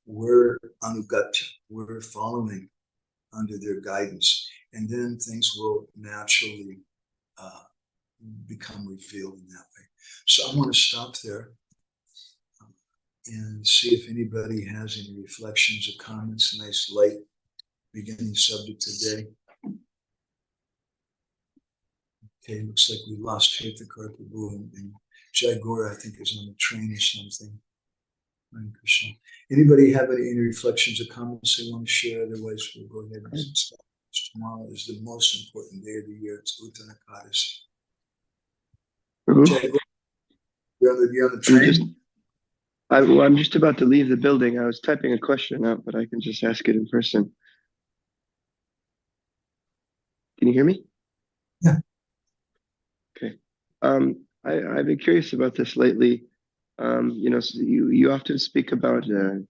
We're Anugatya, we're following under their guidance, and then things will naturally become revealed in that way. So I want to stop there and see if anybody has any reflections or comments. Nice light beginning subject today. Okay, looks like we lost Chaitanya Prabhu and Jai Gora, I think, is on the train or something. Krishna. Anybody have any reflections or comments they want to share? Otherwise, we'll go ahead and stop. Tomorrow is the most important day of the year. It's Uttana Kadasi. Jai Gora, you're on the train? I'm just about to leave the building. I was typing a question out, but I can just ask it in person. Can you hear me? Yeah. Okay. I've been curious about this lately. So you often speak about the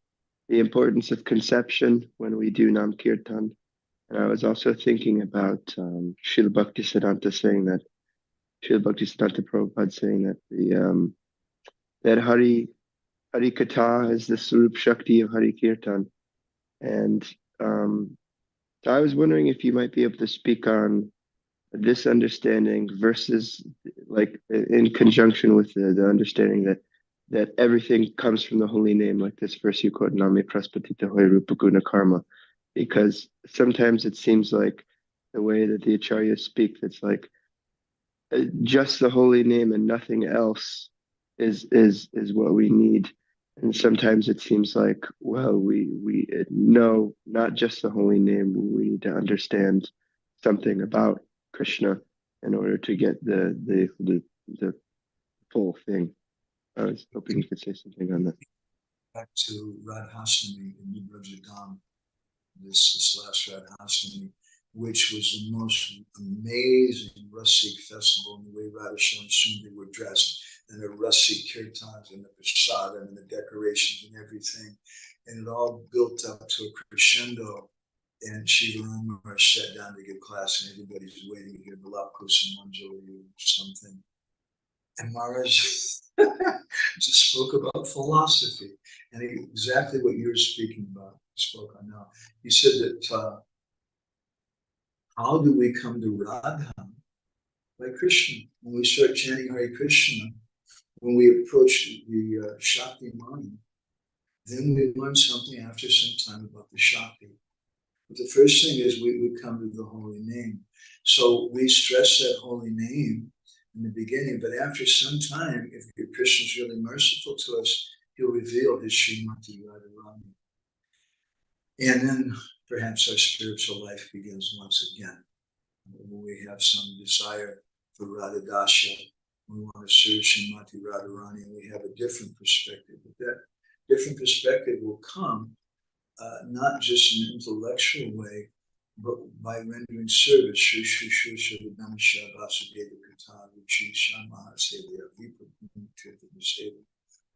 importance of conception when we do Nam Kirtan. And I was also thinking about Srila Bhaktisiddhanta saying that, Srila Bhaktisiddhanta Prabhupada saying that that Hari Katha is the Swarup Shakti of Hari Kirtan. And so I was wondering if you might be able to speak on this understanding versus, like, in conjunction with the understanding that everything comes from the holy name, like this verse you quote, Name Praspatita Hoy Rupa Guna Karma, because sometimes it seems like the way that the acharyas speak, it's like just the holy name and nothing else is what we need. And sometimes it seems like, well, we know not just the holy name, we need to understand something about Krishna in order to get the full thing. I was hoping you could say something on that. Back to Radhashtami in New Brajadam, this last Radhashtami, which was the most amazing Rasik festival in the way Radhashyam and Sundari were dressed, and the Rasik kirtans and the prasada and the decorations and everything. And it all built up to a crescendo. And Shiva Ramar sat down to give class, and everybody's waiting to hear the Lapkusa Manjari or something. And Maharaj just spoke about philosophy, and exactly what you're speaking about, spoke on now. He said that how do we come to Radha? By Krishna. When we start chanting Hare Krishna, when we approach the Shakti mind, then we learn something after some time about the Shakti. But the first thing is we come to the holy name. So we stress that holy name in the beginning, but after some time, if Krishna is really merciful to us, he'll reveal his Srimati Radharani. And then perhaps our spiritual life begins once again. When we have some desire for Radhadasha, we want to serve Srimati Radharani, and we have a different perspective. But that different perspective will come not just in an intellectual way, but by rendering service.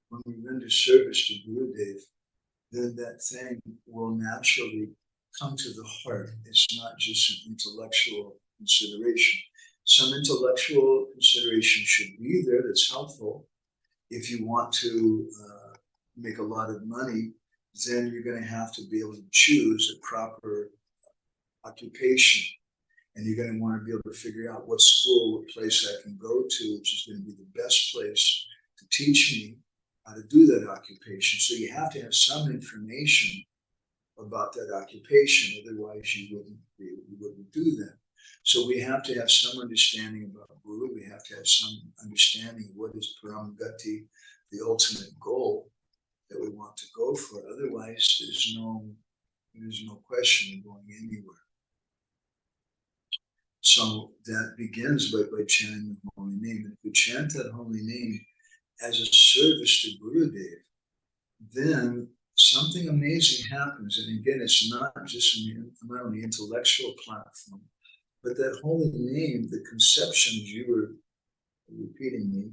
When we render service to Gurudev, then that thing will naturally come to the heart. It's not just an intellectual consideration. Some intellectual consideration should be there that's helpful. If you want to make a lot of money, then you're going to have to be able to choose a proper occupation. And you're going to want to be able to figure out what school, what place I can go to, which is going to be the best place to teach me how to do that occupation. So you have to have some information about that occupation, otherwise you wouldn't do that. So we have to have some understanding about Guru. We have to have some understanding of what is Prema-bhakti-candrika, the ultimate goal that we want to go for. Otherwise, there's no question of going anywhere. So that begins by chanting the holy name. And if we chant that holy name as a service to Gurudev, then something amazing happens. And again, it's not just on the intellectual platform, but that holy name, the conception, as you were repeating me,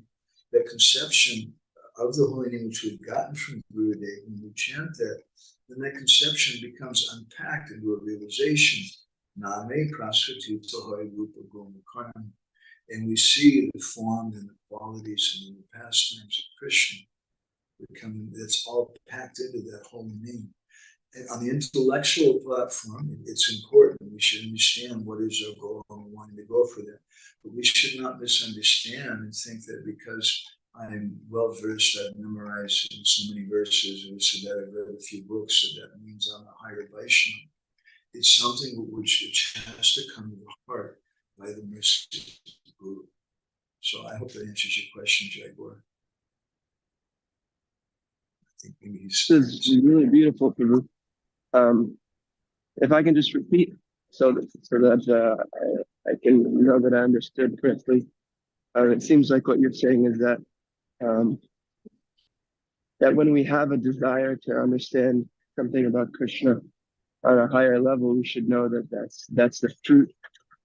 that conception of the holy name which we've gotten from Gurudev, when we chant that, then that conception becomes unpacked into a realization. Name prasvatita hari rupa gomukarna. And we see the form and the qualities and the pastimes of Krishna becoming, that's all packed into that holy name. And on the intellectual platform, it's important. We should understand what is our goal and wanting to go for that. But we should not misunderstand and think that because I'm well versed, I've memorized so many verses, or so that I've read a few books, that means I'm a higher Vaishnava. It's something which has to come to the heart by the mercy of the Guru. So I hope that answers your question, Jaguar. I think maybe he's. This is really beautiful, Prabhu. If I can just repeat so that I can know that I understood correctly. It seems like what you're saying is that that when we have a desire to understand something about Krishna on a higher level, we should know that that's the fruit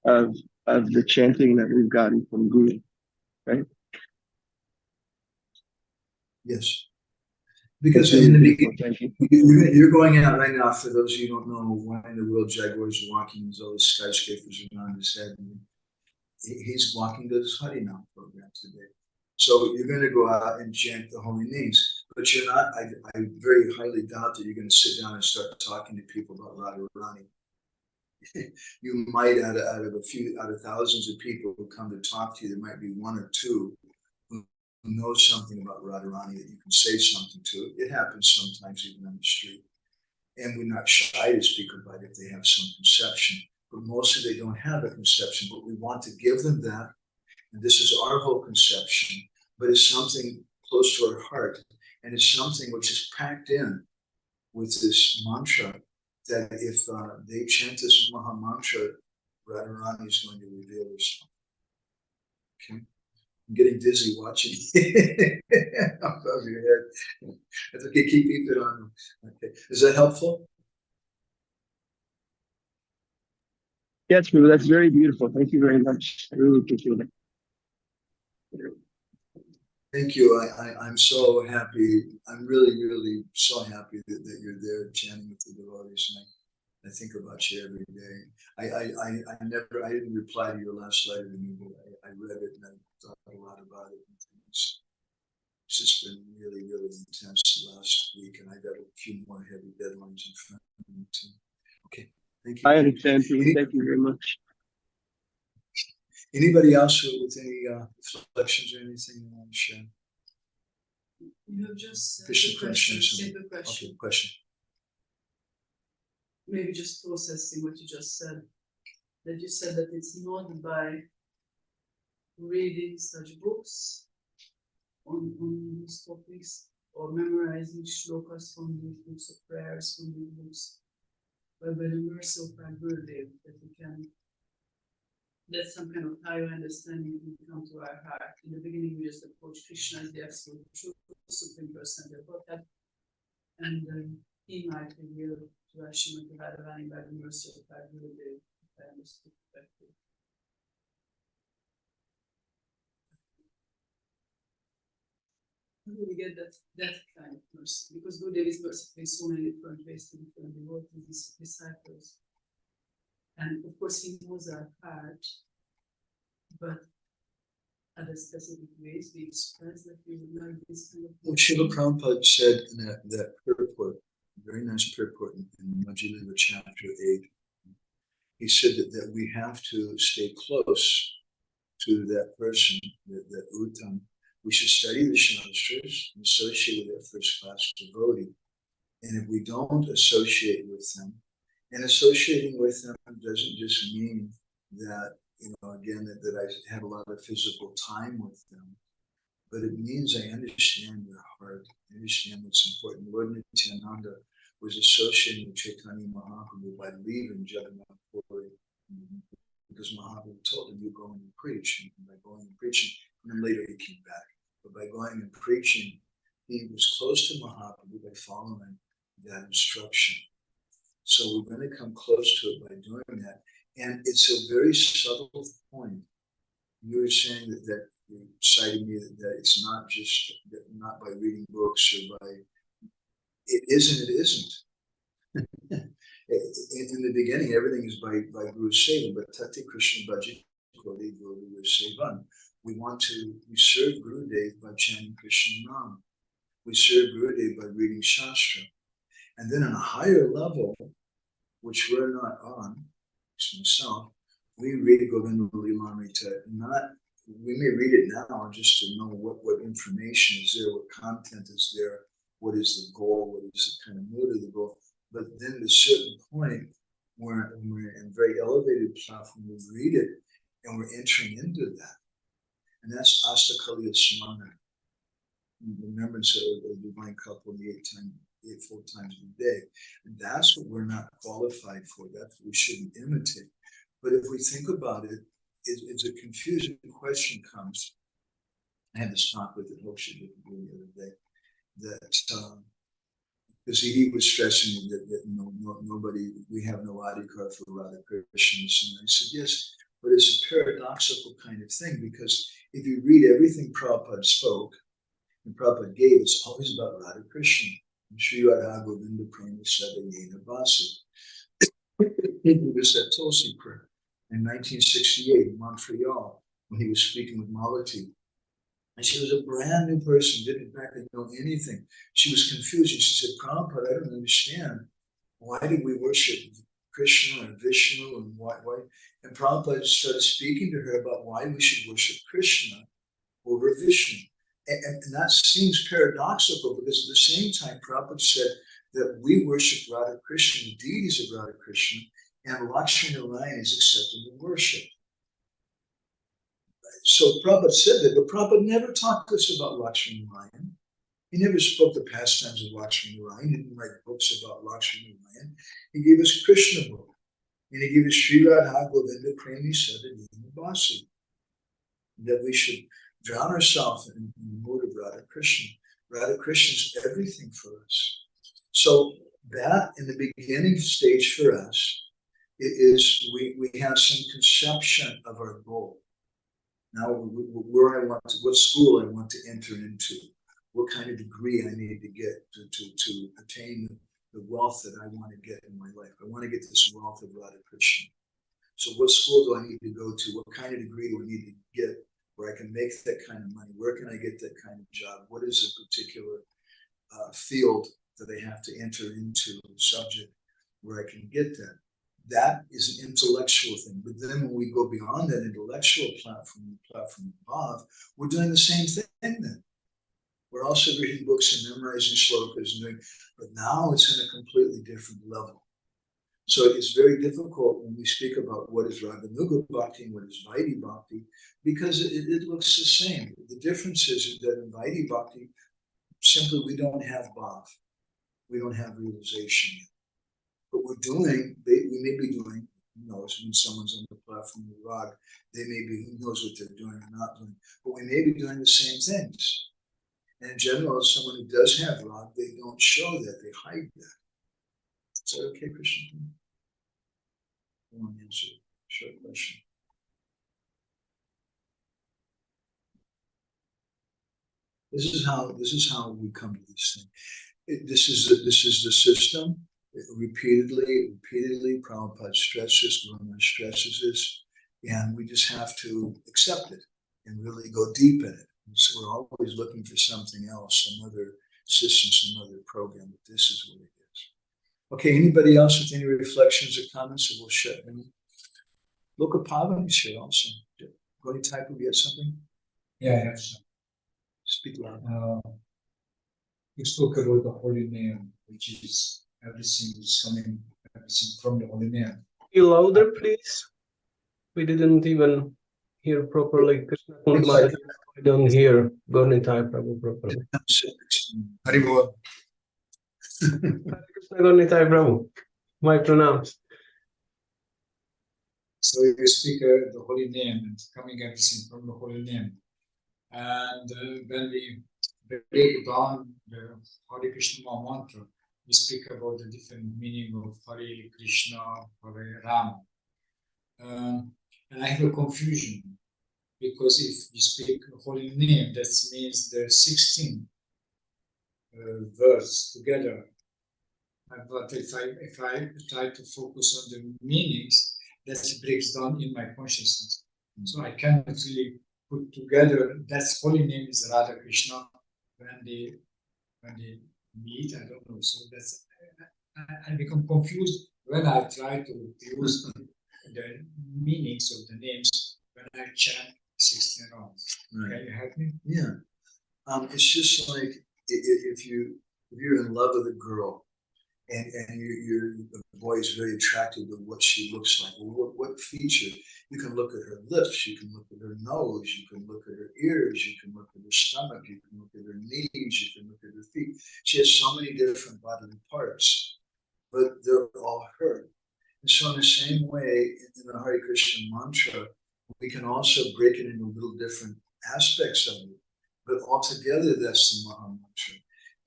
of the chanting that we've gotten from Guru, right? Yes. Because in the beginning, you're going out right now, for those of you who don't know, why in the world Jaguar is walking, there's all these skyscrapers around his head. And he's walking to this Harinam program today. So you're going to go out and chant the holy names, but you're not, I very highly doubt that you're going to sit down and start talking to people about Radharani. You might, out of thousands of people who come to talk to you, there might be one or two who knows something about Radharani that you can say something to. It happens sometimes even on the street. And we're not shy to speak about it if they have some conception. But mostly they don't have a conception, but we want to give them that. And this is our whole conception, but it's something close to our heart. And it's something which is packed in with this mantra that if they chant this Maha Mantra, Radharani is going to reveal herself. Okay? I'm getting dizzy watching above your head. That's okay, keep it on. Okay. Is that helpful? Yes, Prabhu, that's very beautiful. Thank you very much. I really appreciate it. Thank you. I'm so happy. I'm really, really so happy that you're there chanting with the devotees. And I think about you every day. I didn't reply to your last letter to me, but I read it and I thought a lot about it. It's just been really, really intense the last week, and I got a few more heavy deadlines in front of me too. Okay, thank you. I understand, Prabhu. Thank you very much. Anybody else with any reflections or anything you want to share? You have just Krishna, question. Okay, question. Maybe just processing what you just said. That you said that it's not by reading such books on these topics or memorizing shlokas from these books of prayers from these books, but by the mercy of our Gurudev that we can let some kind of higher understanding come to our heart. In the beginning, we just approach Krishna as the absolute truth, Supreme Personality of Godhead, and he might reveal to us Srimati Radharani by the mercy of our Gurudev, if I understood correctly. How do we get that kind of mercy? Because Gurudev is merciful in so many different ways to different devotees, disciples. And of course, he knows our heart, but other specific ways we express that we would like this kind of. Well, Srila Prabhupada said in that purport, very nice purport in Majjhima Liva chapter 8, he said that we have to stay close to that person, that Uttam. We should study the Shastras and associate with that first class devotee. And if we don't associate with them, and associating with them doesn't just mean that, again, that I had a lot of physical time with them, but it means I understand their heart. I understand what's important. Lord Nityananda was associating with Chaitanya Mahaprabhu by leaving Jagannath Puri, because Mahaprabhu told him, you go and preach. And by going and preaching, and then later he came back. But by going and preaching, he was close to Mahaprabhu by following that instruction. So we're going to come close to it by doing that. And it's a very subtle point. You were saying that you cited me that it's not just not by reading books or by it isn't. In the beginning, everything is by Guru Seva, but Tati Krishna Bhaji Kodi Guru Sevan. We serve Gurudev by chanting Krishna Nam. We serve Gurudev by reading Shastra. And then on a higher level, which we're not on, myself, we read Govinda Lilamrita. We may read it now just to know what information is there, what content is there, what is the goal, what is the kind of mood of the goal. But then at a certain point, where we're in a very elevated platform, we read it and we're entering into that. And that's Astakaliya Smana, remembrance of the divine couple in the eight full times a day. And that's what we're not qualified for. That's what we shouldn't imitate. But if we think about it, it's a confusing question comes. I had this talk with the Hoksha the other day, that because he was stressing that nobody, we have no adhikar for Radha Krishnas. And I said, yes, but it's a paradoxical kind of thing, because if you read everything Prabhupada spoke and Prabhupada gave, it's always about Radha Krishna. Sri Radha Govinda Prema Sadayena Basi. It was that Tulsi prayer in 1968 in Montreal when he was speaking with Malati. And she was a brand new person, didn't practically know anything. She was confused. And she said, Prabhupada, I don't understand. Why do we worship Krishna and Vishnu and why? And Prabhupada started speaking to her about why we should worship Krishna over Vishnu. And that seems paradoxical, because at the same time, Prabhupada said that we worship Radha Krishna, the deities of Radha Krishna, and Lakshmi Narayan is accepted in worship. So Prabhupada said that, but Prabhupada never talked to us about Lakshmi Narayan. He never spoke the pastimes of Lakshmi Narayan. He didn't write books about Lakshmi Narayan. He gave us Krishna book. And he gave us Sri Radha Govinda Premi Sadadina Basi. That we should drown ourselves in the mood of Radha Krishna. Radha Krishna is everything for us. So that in the beginning stage for us, it is we have some conception of our goal. Now, where I want to, what school I want to enter into, what kind of degree I need to get to attain the wealth that I want to get in my life. I want to get this wealth of Radha Krishna. So what school do I need to go to? What kind of degree do I need to get where I can make that kind of money? Where can I get that kind of job? What is a particular field that I have to enter into, subject where I can get that? That is an intellectual thing. But then when we go beyond that intellectual platform, the platform above, we're doing the same thing then. We're also reading books and memorizing shlokas, but now it's in a completely different level. So it's very difficult when we speak about what is Raganuga Bhakti and what is Vaidhi Bhakti, because it looks the same. The difference is that in Vaidhi Bhakti, simply we don't have bhav. We don't have realization yet. But we're doing, we may be doing, who knows, when someone's on the platform of Rag, they may be, who knows what they're doing or not doing, but we may be doing the same things. And in general, someone who does have Rag, they don't show that, they hide that. Is that okay, Krishna? I want to answer a short question. This is how we come to this thing. This is the system. Repeatedly, Prabhupada stresses, Guru stresses this, and we just have to accept it and really go deep in it. And so we're always looking for something else, some other system, some other program, but this is what it is. Okay, anybody else with any reflections or comments, or we'll shut in? Look at Pavan is here also. Go to type, we have something? Yeah, I have some. Speak loud. You spoke about the holy name, which is everything is coming, everything from the holy name. You louder, please. We didn't even hear properly. Krishna Kundma, we don't hear Gornitai Prabhu properly. Haribol. Krishna Gornitai Prabhu. My pronouns. So you speak the holy name and coming everything from the holy name. And when we break down the Hare Krishna mantra, we speak about the different meaning of Hare Krishna, Hare Rama. And I have a confusion, because if you speak the holy name, that means there are 16 words together. But if I try to focus on the meanings, that breaks down in my consciousness. So I cannot really put together that holy name is Radha Krishna when they meet. I don't know. So that's I become confused when I try to use the meanings of the names when I chant 16 rounds. Right. Can you help me? Yeah. It's just like if you're in love with a girl, and the boy is very attracted to what she looks like. Well, what feature? You can look at her lips, you can look at her nose, you can look at her ears, you can look at her stomach, you can look at her knees, you can look at her feet. She has so many different bodily parts, but they're all her. And so in the same way, in the Hare Krishna mantra, we can also break it into little different aspects of it, but altogether that's the Maha Mantra.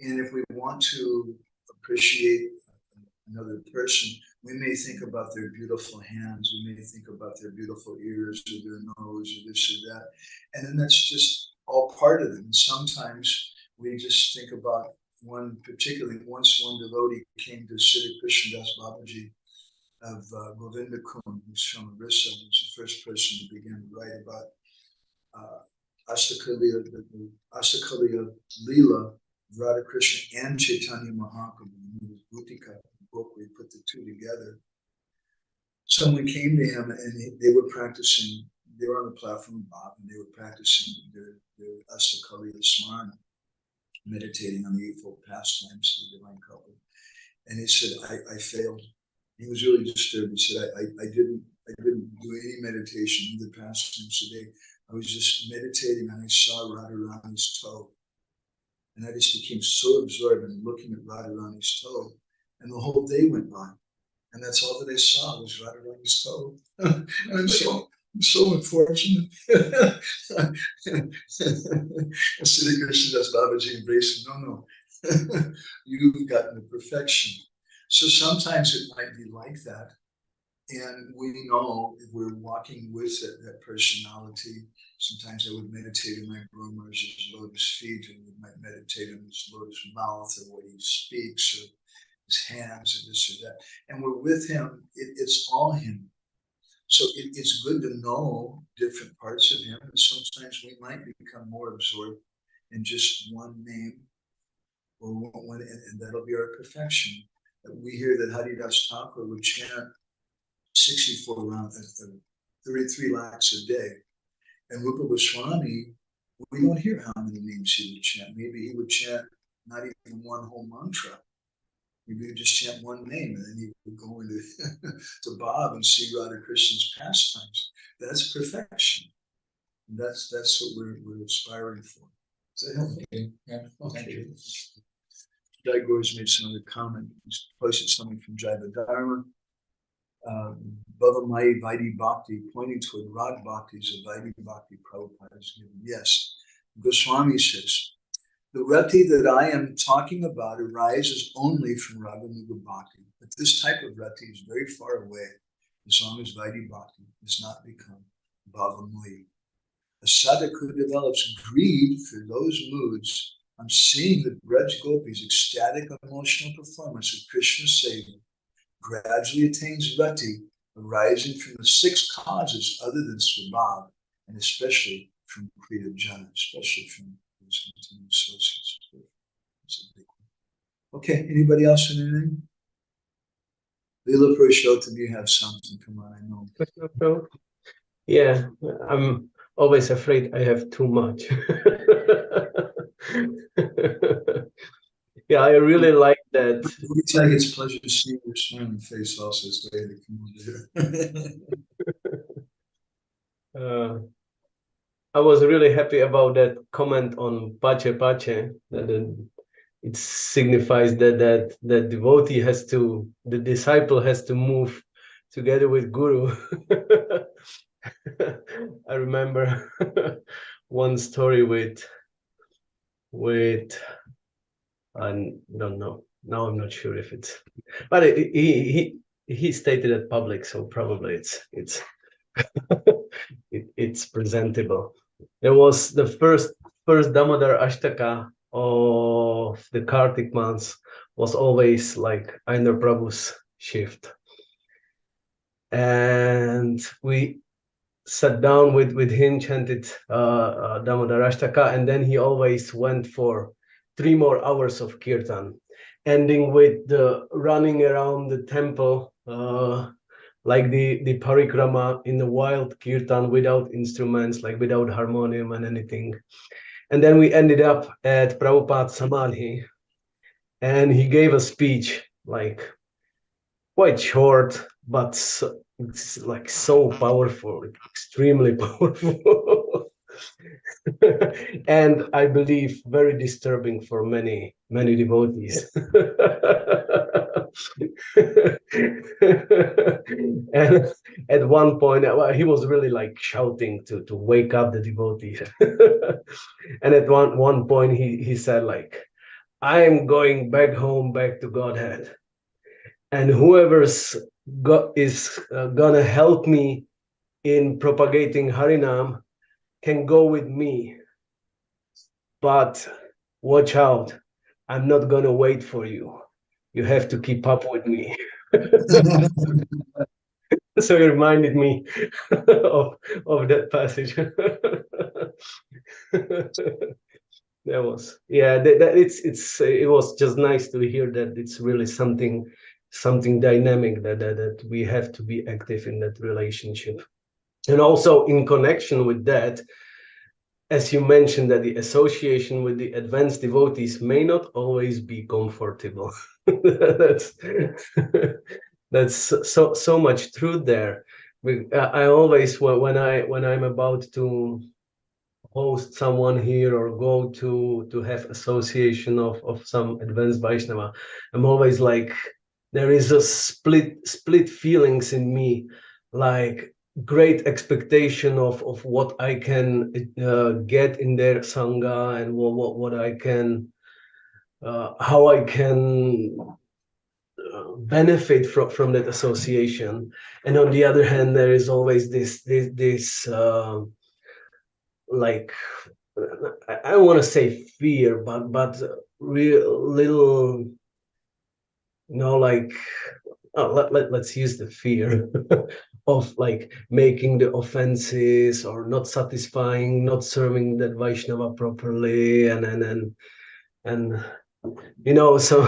And if we want to appreciate another person, we may think about their beautiful hands, we may think about their beautiful ears or their nose or this or that, and then that's just all part of it. And sometimes we just think about one, particularly once one devotee came to Siddha Krishna Das Babaji of Govinda Kund, who's from Orissa, who's the first person to begin to write about Astakaliya Leela, Radha Krishna and Chaitanya Mahaprabhu. Bhutika, the book where he put the two together. Someone came to him and they were practicing, they were on the platform of Bhav, and they were practicing their Astakaliya Smarana, meditating on the Eightfold Pastimes of the Divine Couple. And he said, I failed. He was really disturbed. He said, I didn't do any meditation in the pastimes today. I was just meditating and I saw Radharani's toe. And I just became so absorbed in looking at Radharani's toe. And the whole day went by. And that's all that I saw was Radharani's toe. And I'm so unfortunate. Siddhi Krishnadas Babaji embraced him. No. You've gotten the perfection. So sometimes it might be like that. And we know if we're walking with that personality. Sometimes I would meditate in my Guru Maharaj's lotus feet, and we might meditate in his lotus mouth, or what he speaks, or his hands, or this or that. And we're with him, it's all him. So it's good to know different parts of him, and sometimes we might become more absorbed in just one name, or one, and that'll be our perfection. We hear that Haridas Thakur would chant 64 rounds, 33 lakhs a day. And Rupa Goswami, we don't hear how many names he would chant. Maybe he would chant not even one whole mantra. Maybe he would just chant one name, and then he would go into to Bob and see Radha Krishna's pastimes. That's perfection. And that's what we're aspiring for. Does that help? Okay. Yeah. Okay. Thank you. Jai Gaura's made some other comment. He's posted something from Jaiva Dharma. Bhavamai Vaidhi Bhakti, pointing toward Rag Bhakti, is a Vaidhi Bhakti Prabhupada has given. Yes. Goswami says, the rati that I am talking about arises only from Raganuga Bhakti. But this type of rati is very far away as long as Vaidhi Bhakti has not become Bhavamai. A sadhak who develops greed for those moods on seeing the Braj Gopis' ecstatic emotional performance of Krishna Seva gradually attains rati, arising from the 6 causes other than svabhav, and especially from Kriya Jana, especially from those continuing associates. That's a big one. Okay, anybody else in anything? Lila Purushottam, you have something. Come on, I know. Yeah, I'm always afraid I have too much. Yeah, I really like that. Every time it's a pleasure to see your smiling face also. It's the way to come over. I was really happy about that comment on Pache Pache, that it signifies that the devotee has to, the disciple has to move together with Guru. I remember one story with I don't know. Now I'm not sure if it's, but he stated it public, so probably it's it's presentable. There was the first Damodar Ashtaka of the Kartik months was always like Ainar Prabhu's shift, and we sat down with him, chanted Damodar Ashtaka, and then he always went for 3 more hours of kirtan, ending with the running around the temple like the parikrama in the wild kirtan without instruments, like without harmonium and anything. And then we ended up at Prabhupada's Samadhi, and he gave a speech, like quite short, but it's like so powerful, extremely powerful. And I believe very disturbing for many devotees. And at one point, he was really like shouting to wake up the devotees. And at one point he said, like, I am going back home, back to Godhead, and whoever's is gonna help me in propagating Harinam can go with me, but watch out, I'm not gonna wait for you. You have to keep up with me. So it reminded me of that passage. That was, yeah, it was just nice to hear that it's really something dynamic, that we have to be active in that relationship. And also in connection with that, as you mentioned, that the association with the advanced devotees may not always be comfortable. That's so much truth there. I always, when I'm about to host someone here or go to have association of some advanced Vaishnava, I'm always like, there is a split feelings in me, like great expectation of what I can get in their sangha, and what I can how I can benefit from that association. And on the other hand, there is always this like, I don't want to say fear, but real little, like, let's use the fear of like making the offenses or not satisfying, not serving that Vaishnava properly, and so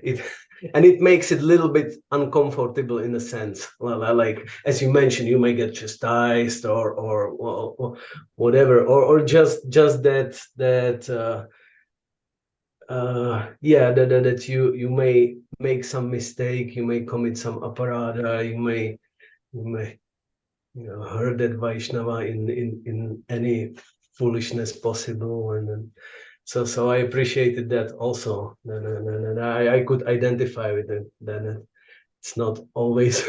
it it makes it a little bit uncomfortable in a sense. Like, as you mentioned, you may get chastised or whatever, or just that that you may make some mistake, you may commit some aparadha, you may hurt that Vaishnava in any foolishness possible, and then so I appreciated that also. And I could identify with it, that it's not always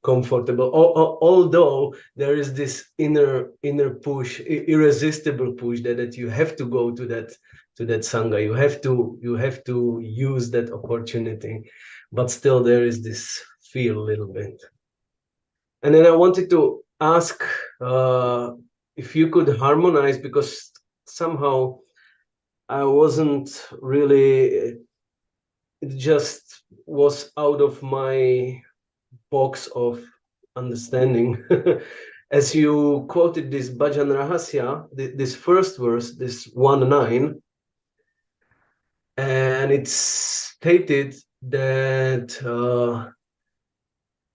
comfortable. Although there is this inner push, irresistible push that you have to go to that sangha. You have to use that opportunity, but still there is this fear a little bit. And then I wanted to ask if you could harmonize, because somehow I wasn't really, it just was out of my box of understanding. As you quoted this Bhajan Rahasya, this first verse, this 1:9, and it's stated that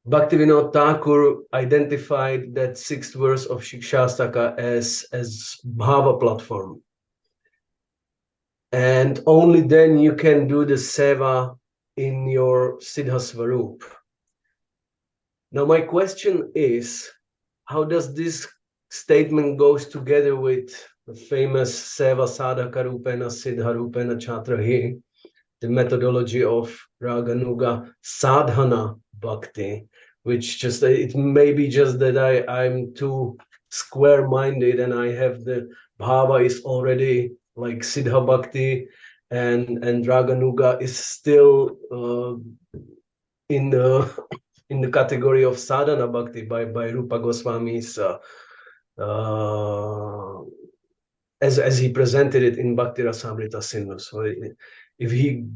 Bhaktivinoda Thakur identified that sixth verse of Shikshastaka as Bhava platform. And only then you can do the seva in your Siddha Svarup. Now my question is, how does this statement goes together with the famous seva sadhaka rupena siddha rupena chatrahi, the methodology of Raganuga sadhana bhakti, which just, it may be just that I'm too square-minded and I have the bhava is already like siddha bhakti, and Raganuga is still in the category of sadhana bhakti by Rupa Goswami's as he presented it in Bhakti Rasamrita Sindhu. So if he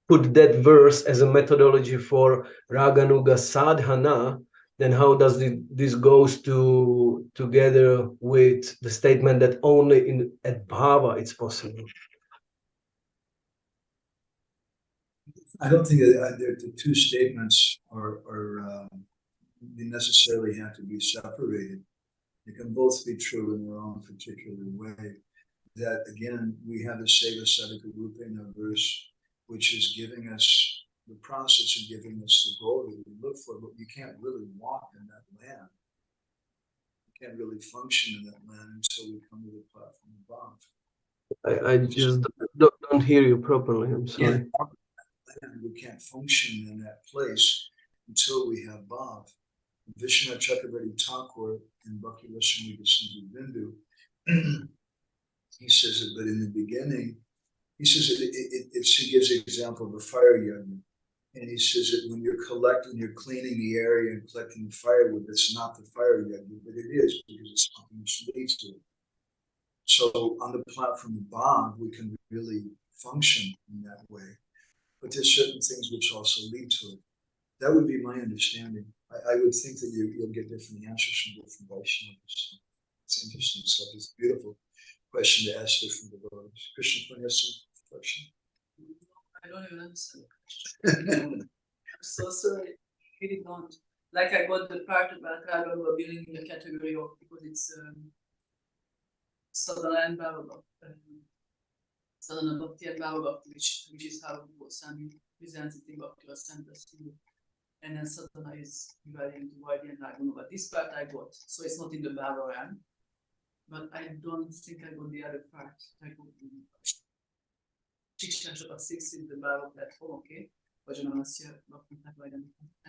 put that verse as a methodology for Raganuga sadhana, then how does this goes together with the statement that only at bhava it's possible? I don't think that the two statements they necessarily have to be separated. They can both be true in their own particular way. That again, we have the Seva Sadhaka Rupena verse, which is giving us the process and giving us the goal that we look for, but you can't really walk in that land. You can't really function in that land until we come to the platform above. I just don't hear you properly. I'm sorry. We can't function in that place until we have Bhav. Vishnu Chakravarti Thakur in Bhakti Rasamrita Sindhu Bindu, he says it, but in the beginning, he says he gives the example of a fire yajna. And he says that when you're cleaning the area and collecting the firewood, it's not the fire yajna, but it is, because it's something which leads to it. So on the platform of Bhav, we can really function in that way. But there's certain things which also lead to it. That would be my understanding. I would think that you'll get different answers from different Vaishnavas. It's interesting stuff. It's a beautiful question to ask different devotees. Krishna, has some question? I don't even understand the question. I'm so sorry. Really don't. Like, I got the part about Raganuga being in the category of, because it's Sadhana and Bhava, Sadhana Bhakti and Bhava Bhakti, which is how Goswami presents it in Bhakti Rasamrita Sindhu. And then sadhana is divided into Vaidya and Raganuga. This part I got, so it's not in the Bhava realm. but I don't think I got the other part. I got the Shiksha chapter 6 in the Bible platform, okay? And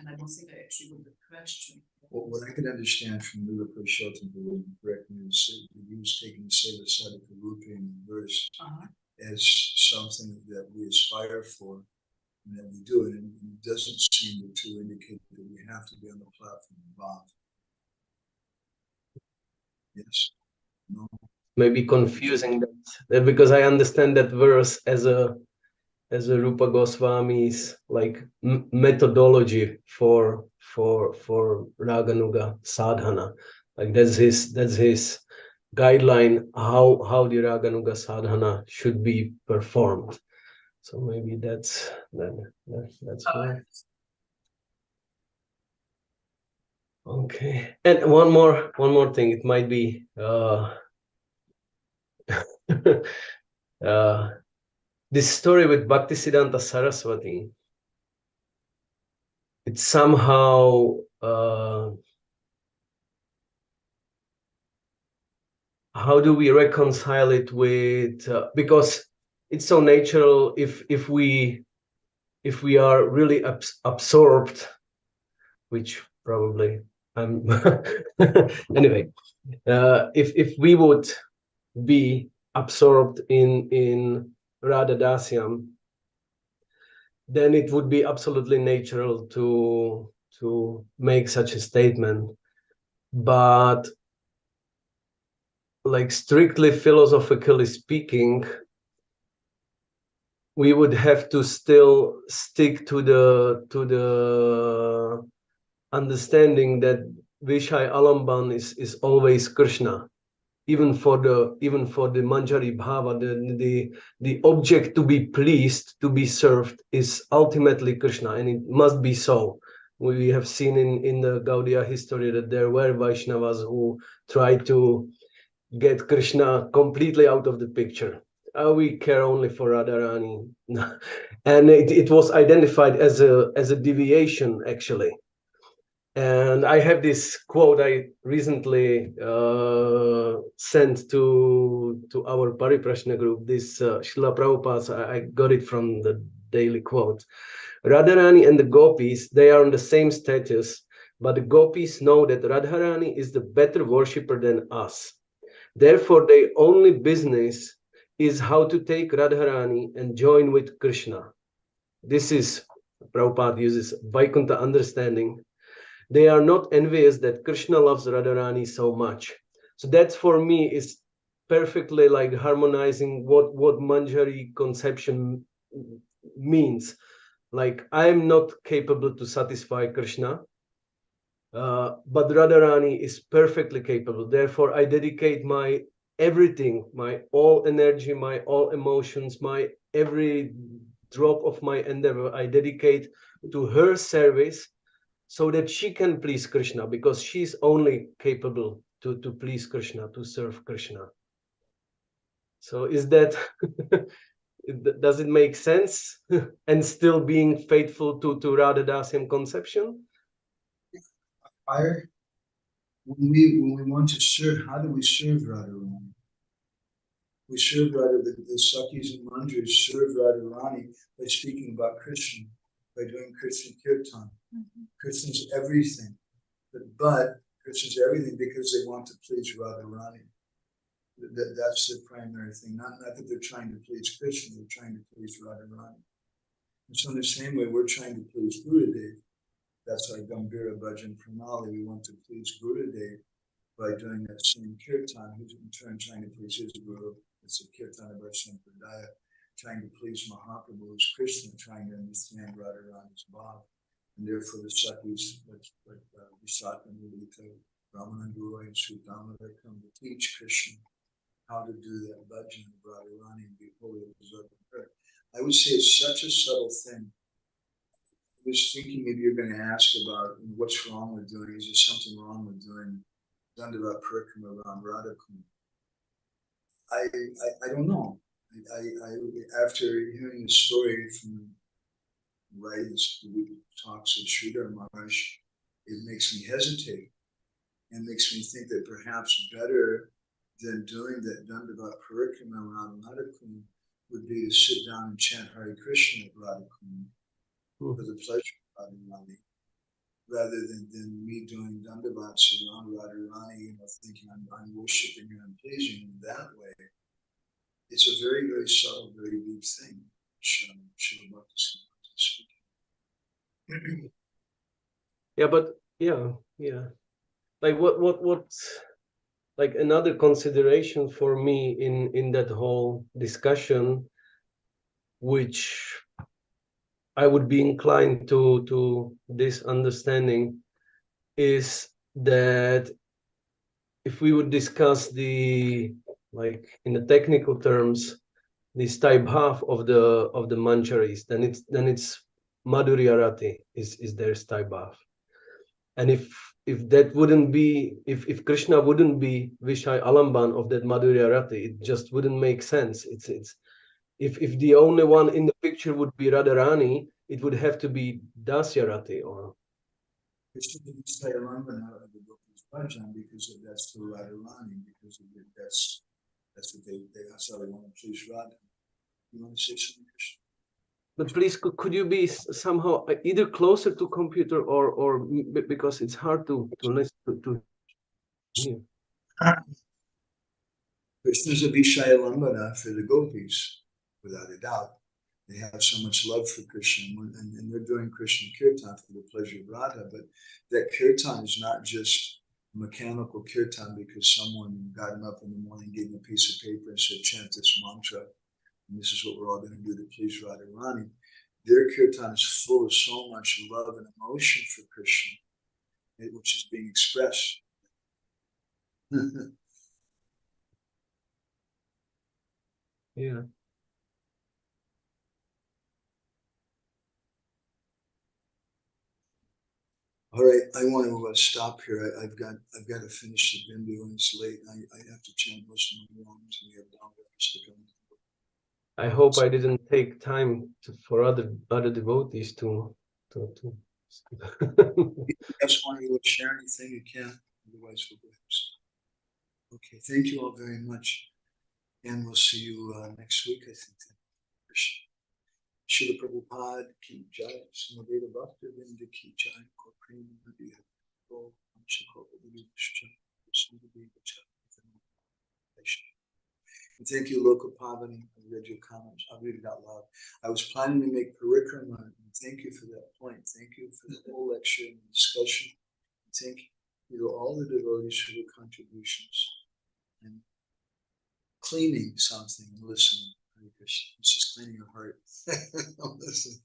I don't think I actually got the question. Well, what I can understand from Lila Purushottam, who will correct me, is that he was taking the Seva Sadhaka Rupi in the verse as something that we aspire for and that we do. And it doesn't seem to indicate that we have to be on the platform of Bhav. Yes? No? Maybe confusing that because I understand that verse as a Rupa Goswami's like methodology for Raganuga sadhana. Like that's his guideline how the Raganuga sadhana should be performed. So maybe that's why. Okay. And one more thing. It might be this story with Bhaktisiddhanta Saraswati. It's somehow how do we reconcile it with because it's so natural if we are really absorbed, which probably I'm anyway, if we would be absorbed in Radha Dasyam, then it would be absolutely natural to make such a statement. But like strictly philosophically speaking, we would have to still stick to the understanding that Vishaya Alamban is always Krishna, even for the Manjari Bhava, the object to be pleased, to be served is ultimately Krishna, and it must be so. We have seen in the Gaudiya history that there were Vaishnavas who tried to get Krishna completely out of the picture. We care only for Radharani. And it was identified as a deviation, actually. And I have this quote I recently sent to our Pariprashna group, this Srila Prabhupada, I got it from the daily quote. Radharani and the gopis, they are on the same status, but the gopis know that Radharani is the better worshipper than us. Therefore, their only business is how to take Radharani and join with Krishna. This is, Prabhupada uses Vaikuntha understanding. They are not envious that Krishna loves Radharani so much. So that for me is perfectly like harmonizing what Manjari conception means. Like I'm not capable to satisfy Krishna, but Radharani is perfectly capable. Therefore, I dedicate my everything, my all energy, my all emotions, my every drop of my endeavor, I dedicate to her service so that she can please Krishna, because she's only capable to please Krishna, to serve Krishna. So is that, does it make sense? And still being faithful to Radha Dasyam conception? When we want to serve, how do we serve Radharani? We serve Radha, the Sakis and Manjaris serve Radharani by speaking about Krishna, by doing Krishna Kirtan. Krishna's everything, but Krishna's everything because they want to please Radharani. That's the primary thing. Not that they're trying to please Krishna, they're trying to please Radharani. And so in the same way, we're trying to please Gurudev. That's our Gambhira Bhajan Pranali. We want to please Gurudev by doing that same kirtan, who's in turn trying to please his guru. It's a kirtan of our Sampradaya, trying to please Mahaprabhu, who's Krishna, trying to understand Radharani's bhav. And therefore the Sakis, like Visakha, Mudita, Ramananda, and Sudamara come to teach Krishna how to do that bhajan of Radharani and be holy as her. I would say it's such a subtle thing. I was thinking maybe you're going to ask about what's wrong with doing. Is there something wrong with doing Dandava Parikrama around Radhakund? I don't know. I after hearing the story from Rai's talks of Sridhar Maharaj, it makes me hesitate and makes me think that perhaps better then doing that Dandavat Parikrama around Radha-Kund would be to sit down and chant Hare Krishna at Radha-Kund for the pleasure of Radharani, rather than me doing Dandavats around Radharani, thinking I'm worshiping her and pleasing her that way. It's a very, very subtle, very deep thing. Yeah, but yeah. Like what like another consideration for me in that whole discussion, which I would be inclined to this understanding, is that if we would discuss the, like in the technical terms, this type half of the manjaris, then it's Madhurya is their type half. And if that wouldn't be, if Krishna wouldn't be Vishai Alamban of that Madhurya Rati, it just wouldn't make sense. It's if the only one in the picture would be Radharani, it would have to be Dasya Rati or. Krishna didn't say Alambana of the Gopis Bhajan because that's for Radharani, because that's what that's how they want to please Radha. You want to say something, Krishna? But please, could you be somehow either closer to computer or because it's hard to listen to hear. Krishna's a Vishaya Lambana for the Gopis, without a doubt. They have so much love for Krishna, and they're doing Krishna Kirtan for the pleasure of Radha. But that Kirtan is not just mechanical Kirtan because someone got him up in the morning, gave him a piece of paper and said, chant this mantra, and this is what we're all going to do to please Radharani. Their Kirtan is full of so much love and emotion for Krishna, which is being expressed. Yeah. All right, I want to stop here. I've got to finish the Bindu and it's late. I have to chant most of my wrongs and we have downloads to come. I hope I didn't take time for other devotees to. Just want you to share anything you can, otherwise we'll go ahead. Okay, thank you all very much, and we'll see you next week. I think. Srila Prabhupada ki jai, Srimad Bhakti-vinda ki jai, Prema-bhakti-candrika. And thank you, Loka Pavani. I read your comments. I'll read it out loud. I was planning to make parikrama, and thank you for that point. Thank you for the whole lecture and discussion. And thank you to all the devotees for their contributions and cleaning something and listening. Hare Krishna. It's just cleaning your heart. Listen.